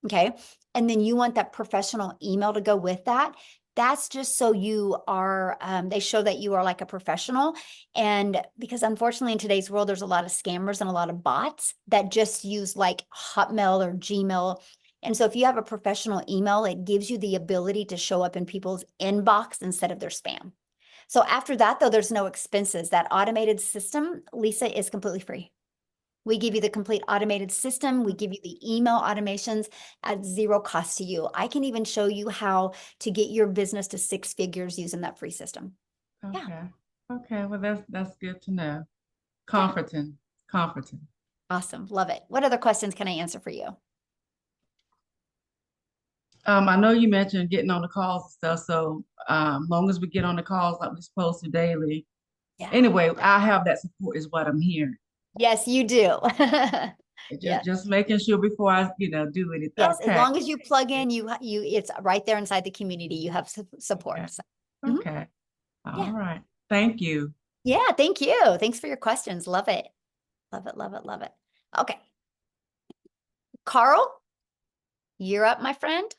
Okay. And then you want that professional email to go with that. That's just so you are, they show that you are like a professional. And because unfortunately in today's world, there's a lot of scammers and a lot of bots that just use like Hotmail or Gmail. And so if you have a professional email, it gives you the ability to show up in people's inbox instead of their spam. So after that, though, there's no expenses. That automated system, Lisa, is completely free. We give you the complete automated system. We give you the email automations at zero cost to you. I can even show you how to get your business to 6 figures using that free system. Okay. Yeah. Okay. Well, that's good to know. Comforting. Awesome. Love it. What other questions can I answer for you? I know you mentioned getting on the calls and stuff. So long as we get on the calls like we're supposed to daily. Yeah. Anyway, I have that support is what I'm hearing. Yes, you do. Just making sure before I, do anything. Yes, Okay. as long as you plug in, it's right there inside the community. You have support. Okay. So, Okay. Yeah. All right. Thank you. Yeah, thank you. Thanks for your questions. Love it. Love it, love it, love it. Okay. Carl, you're up, my friend.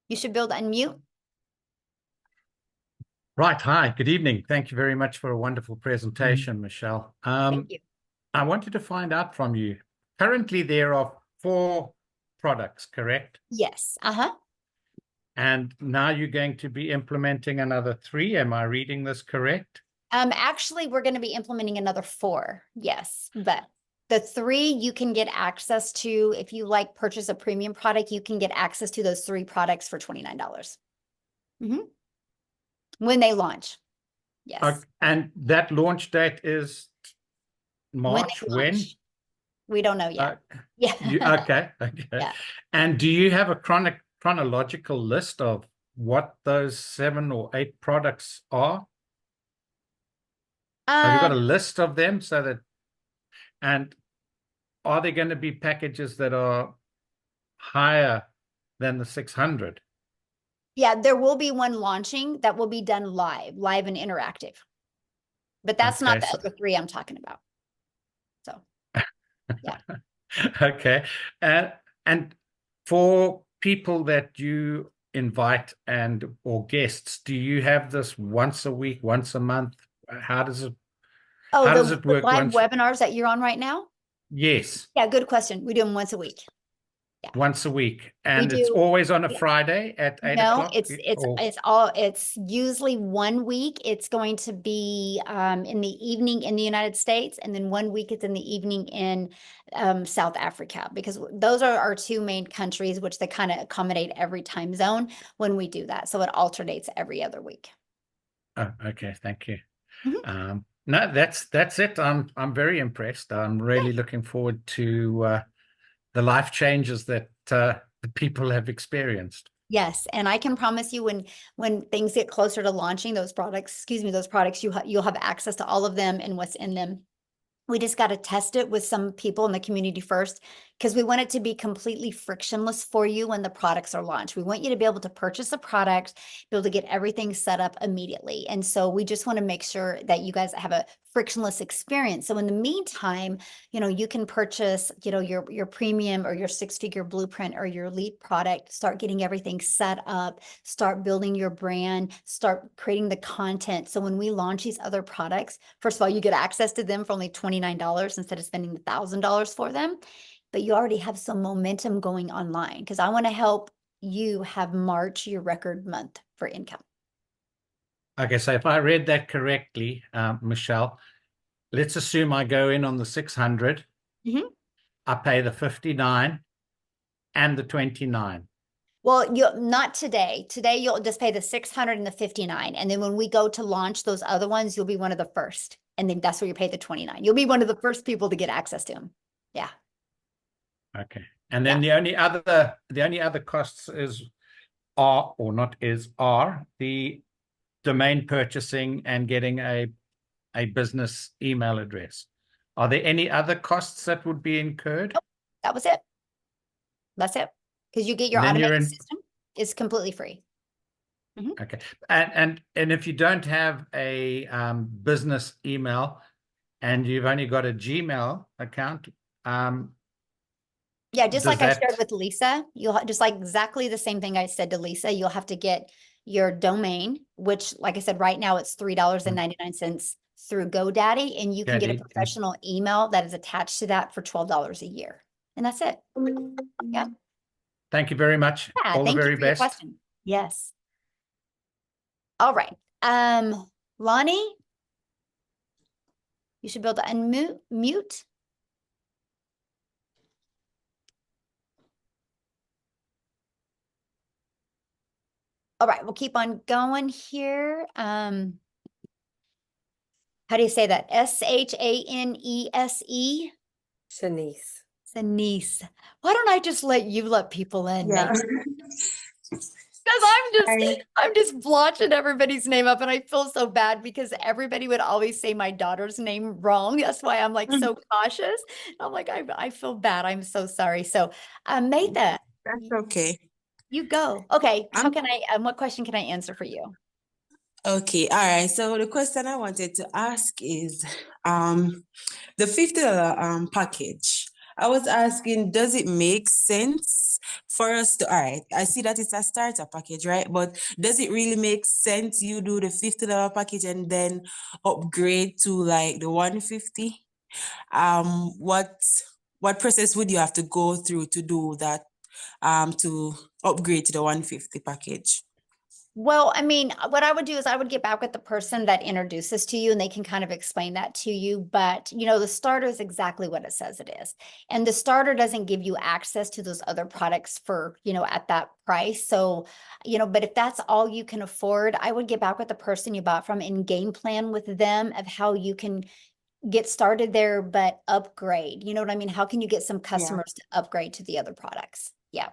You should be able to unmute. Right. Hi. Good evening. Thank you very much for a wonderful presentation, Michelle. Thank you. I wanted to find out from you. Currently, there are 4 products, correct? Yes. Uh-huh. And now you're going to be implementing another 3. Am I reading this correct? Actually, we're going to be implementing another 4. Yes, but the 3 you can get access to. If you purchase a premium product, you can get access to those 3 products for $29. When they launch. Yes. And that launch date is March when? We don't know yet. Yeah. Okay. Yeah. And do you have a chronological list of what those 7 or 8 products are? Have you got a list of them and are there going to be packages that are higher than the 600? Yeah, there will be one launching that will be done live and interactive. But that's not the other 3 I'm talking about. So, yeah. Okay. And for people that you invite or guests, do you have this once a week, once a month, how does it Oh, how does the it work live once? webinars that you're on right now? Yes, Yeah, good question. We do them once a week. once a week, We and it's do. always on a Yeah. Friday at 8 No, o'clock. it's usually 1 week. It's going to be in the evening in the United States, and then 1 week it's in the evening in South Africa, because those are our two main countries, which they kind of accommodate every time zone when we do that. So it alternates every other week. Oh, okay, thank you. Mhm. No, that's it. I'm very impressed. I'm really looking forward to the life changes that the people have experienced. Yes, and I can promise you when things get closer to launching those products, you'll have access to all of them and what's in them. We just got to test it with some people in the community first, because we want it to be completely frictionless for you when the products are launched. We want you to be able to purchase a product, be able to get everything set up immediately. And so we just want to make sure that you guys have a frictionless experience. So in the meantime, you can purchase, your premium or your 6-figure blueprint or your lead product, start getting everything set up, start building your brand, start creating the content. So when we launch these other products, first of all, you get access to them for only $29 instead of spending $1,000 for them. But you already have some momentum going online, because I want to help you have March your record month for income. Okay, so if I read that correctly, Michelle, let's assume I go in on the 600. Mhm. I pay the 59 and the 29. Well, not today. Today you'll just pay the 600 and the 59. And then when we go to launch those other ones, you'll be one of the first. And then that's where you pay the 29. You'll be one of the first people to get access to them. Yeah. Okay. And then the only other costs are the domain purchasing and getting a business email address. Are there any other costs that would be incurred? Nope, that was it. That's it. Because you get your automated system. It's completely free. Mm-hmm. Okay. And if you don't have a business email and you've only got a Gmail account, yeah, just like I shared with Lisa, you'll just like exactly the same thing I said to Lisa. You'll have to get your domain, which, like I said, right now it's $3.99 through GoDaddy, and you can get a professional email that is attached to that for $12 a year, and that's it. Yeah. Thank you very much. Yeah, all the very you for your best. question. Yes. All right. Lonnie, you should be able to unmute. All right, we'll keep on going here. How do you say that? S-H-A-N-E-S-E? Shanice. Shanice. Why don't I just let you let people in? Yeah. Because I'm just blotching everybody's name up, and I feel so bad because everybody would always say my daughter's name wrong. That's why I'm like so cautious. I'm like, I feel bad. I'm so sorry. So Maytha. That's okay. You go. Okay. How can I, what question can I answer for you? Okay, all right. So the question I wanted to ask is the $50 package. I was asking, does it make sense for us to, all right, I see that it's a starter package, right? But does it really make sense you do the $50 package and then upgrade to like the 150? What process would you have to go through to do that, to upgrade to the 150 package? Well, I mean, what I would do is I would get back with the person that introduces to you, and they can kind of explain that to you. But, the starter is exactly what it says it is. And the starter doesn't give you access to those other products for, at that price. So, but if that's all you can afford, I would get back with the person you bought from and game plan with them of how you can get started there, but upgrade. You know what I mean? How can you get some customers to upgrade to the other products? Yeah.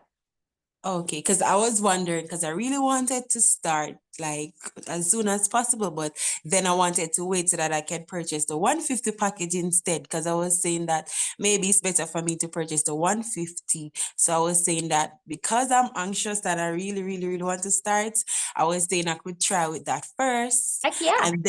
Okay, because I was wondering, because I really wanted to start like as soon as possible, but then I wanted to wait so that I can purchase the 150 package instead, because I was saying that maybe it's better for me to purchase the 150. So I was saying that because I'm anxious that I really, really, really want to start, I was saying I could try with that first. Heck yeah. And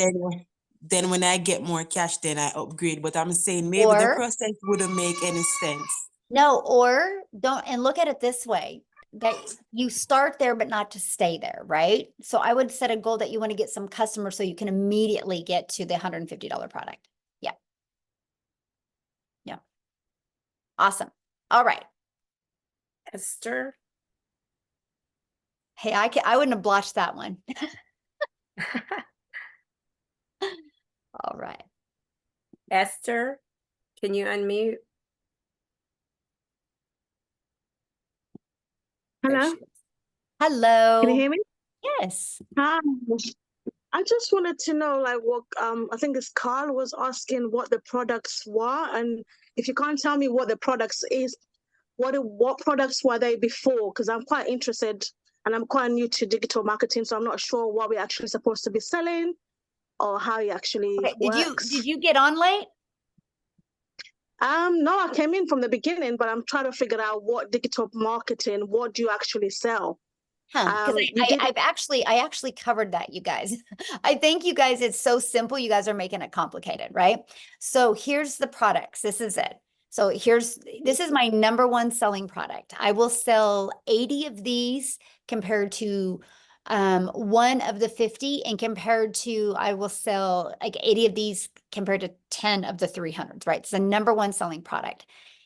then when I get more cash, then I upgrade. But I'm saying maybe the process wouldn't make any sense. No, or don't, and look at it this way. that you start there, but not to stay there, right? So I would set a goal that you want to get some customers so you can immediately get to the $150 product. Yeah. Yeah. Awesome. All right. Esther. Hey, I wouldn't have blotched that one. All right. Esther, can you unmute? Hello? Hello. Can you hear me? Yes. Hi. I just wanted to know, like, what I think it's Carl was asking what the products were, and if you can't tell me what the products is, what products were they before? Because I'm quite interested, and I'm quite new to digital marketing, so I'm not sure what we're actually supposed to be selling or how it actually works. Did you get on late? No, I came in from the beginning, but I'm trying to figure out what digital marketing, what do you actually sell? Because I actually covered that, you guys. I think you guys, it's so simple. You guys are making it complicated, right? So here's the products. This is it. So this is my number one selling product. I will sell 80 of these compared to one of the 50, and compared to, I will sell like 80 of these compared to 10 of the 300s, right? It's the number one selling product.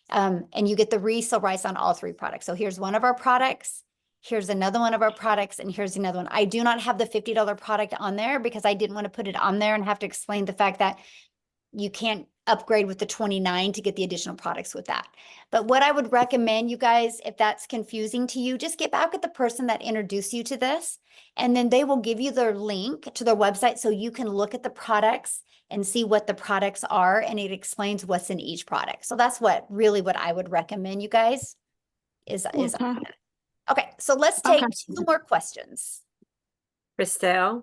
And you get the resale rights on all three products. So here's one of our products. Here's another one of our products, and here's another one. I do not have the $50 product on there because I didn't want to put it on there and have to explain the fact that you can't upgrade with the 29 to get the additional products with that. But what I would recommend, you guys, if that's confusing to you, just get back with the person that introduced you to this, and then they will give you their link to their website so you can look at the products and see what the products are, and it explains what's in each product. So that's what I would recommend, you guys, is okay, so let's take 2 more questions. Christelle.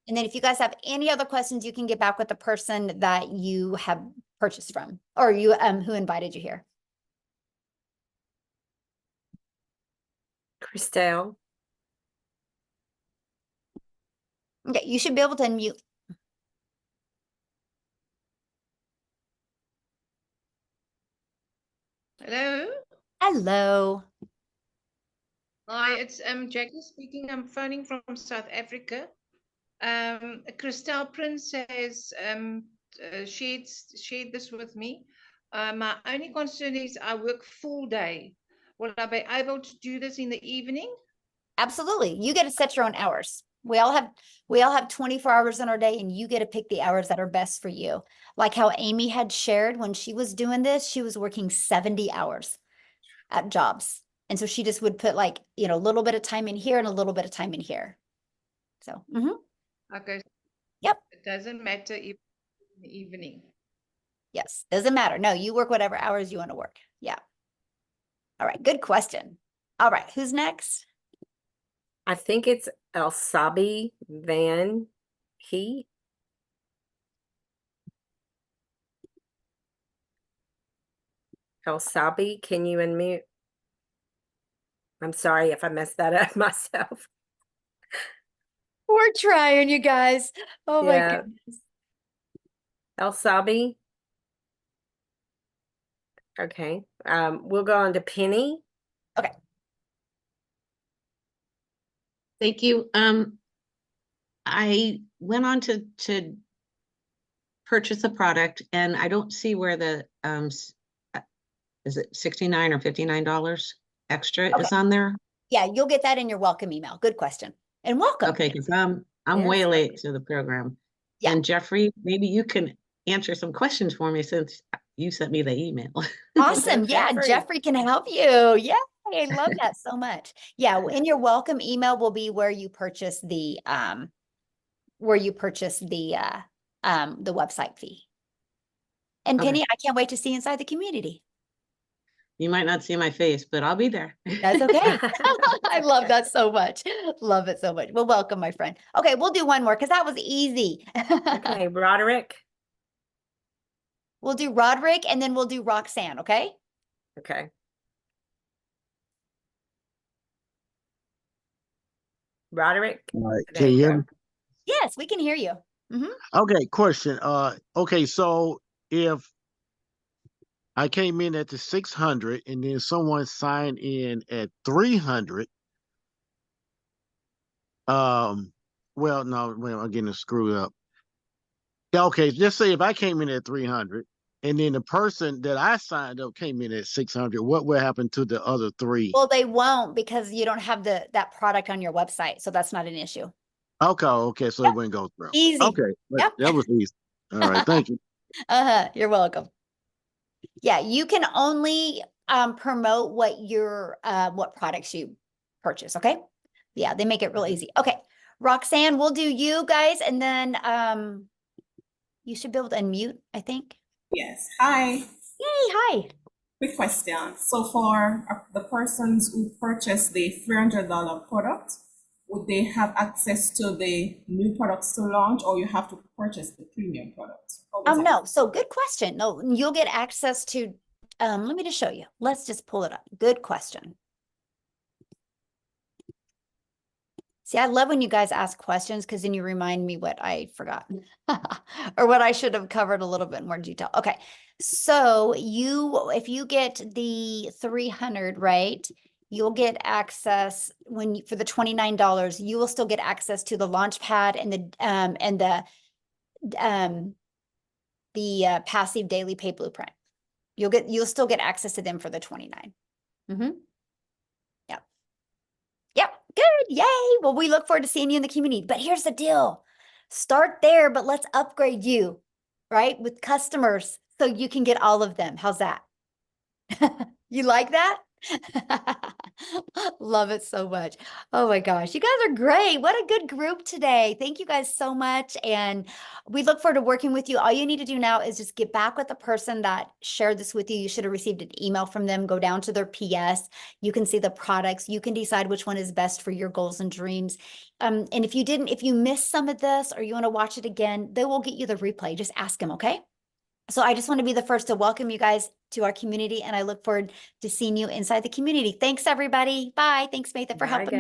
And then if you guys have any other questions, you can get back with the person that you have purchased from, or you who invited you here. Christelle. Okay, you should be able to unmute. Hello. Hello. Hi, it's Jackie speaking. I'm phoning from South Africa. Christelle Prince has shared this with me. My only concern is I work full day. Will I be able to do this in the evening? Absolutely. You get to set your own hours. We all have 24 hours in our day, and you get to pick the hours that are best for you. Like how Amy had shared when she was doing this, she was working 70 hours at jobs. And so she just would put like, a little bit of time in here and a little bit of time in here. So, Okay. Yep. It doesn't matter if in the evening. Yes, doesn't matter. No, you work whatever hours you want to work. Yeah. All right, good question. All right, who's next? I think it's Elsabi Van He. Elsabi, can you unmute? I'm sorry if I messed that up myself. We're trying, you guys. Oh my Yeah. goodness. Elsabi. Okay. We'll go on to Penny. Okay. Thank you. I went on to purchase a product, and I don't see where the is it $69 or $59 extra is on there? Yeah, you'll get that in your welcome email. Good question. And welcome. Okay, because I'm way late to the program. Yeah. And Jeffrey, maybe you can answer some questions for me since you sent me the email. Awesome. Yeah, Jeffrey can help you. Yeah, I love that so much. Yeah, in your welcome email will be where you purchase the website fee. And Penny, I can't wait to see you inside the community. You might not see my face, but I'll be there. That's okay. I love that so much. Love it so much. Well, welcome, my friend. Okay, we'll do one more because that was easy. Okay, Roderick. We'll do Roderick, and then we'll do Roxanne, okay? Okay. Roderick. All right, There can you you hear go. me? Yes, we can hear you. Okay, question. Okay, so if I came in at the 600 and then someone signed in at 300. Well, no, well, I'm getting it screwed up. Yeah, okay, just say if I came in at 300 and then the person that I signed up came in at 600, what will happen to the other three? Well, they won't because you don't have that product on your website. So that's not an issue. Okay, so it wouldn't go through. Easy. Okay, Yep. that was easy. All right, thank you. You're welcome. Yeah, you can only promote what products you purchase, okay? Yeah, they make it real easy. Okay, Roxanne, we'll do you guys, and then you should be able to unmute, I think. Yes. Hi. Yay, hi. Quick question. So for the persons who purchase the $300 product, would they have access to the new products to launch, or you have to purchase the premium product? No, so good question. No, you'll get access to, let me just show you. Let's just pull it up. Good question. See, I love when you guys ask questions because then you remind me what I forgot or what I should have covered a little bit more detail. Okay, so if you get the 300, right, you'll get access for the $29. You will still get access to the launch pad and the passive daily pay blueprint. You'll still get access to them for the 29. Yep, good, yay. Well, we look forward to seeing you in the community. But here's the deal. Start there, but let's upgrade you, right? With customers so you can get all of them. How's that? You like that? Love it so much. Oh my gosh, you guys are great. What a good group today. Thank you guys so much. And we look forward to working with you. All you need to do now is just get back with the person that shared this with you. You should have received an email from them. Go down to their PS. You can see the products. You can decide which one is best for your goals and dreams. And if you missed some of this or you want to watch it again, they will get you the replay. Just ask them, okay? So I just want to be the first to welcome you guys to our community, and I look forward to seeing you inside the community. Thanks, everybody. Bye. Thanks, Matha, for helping me.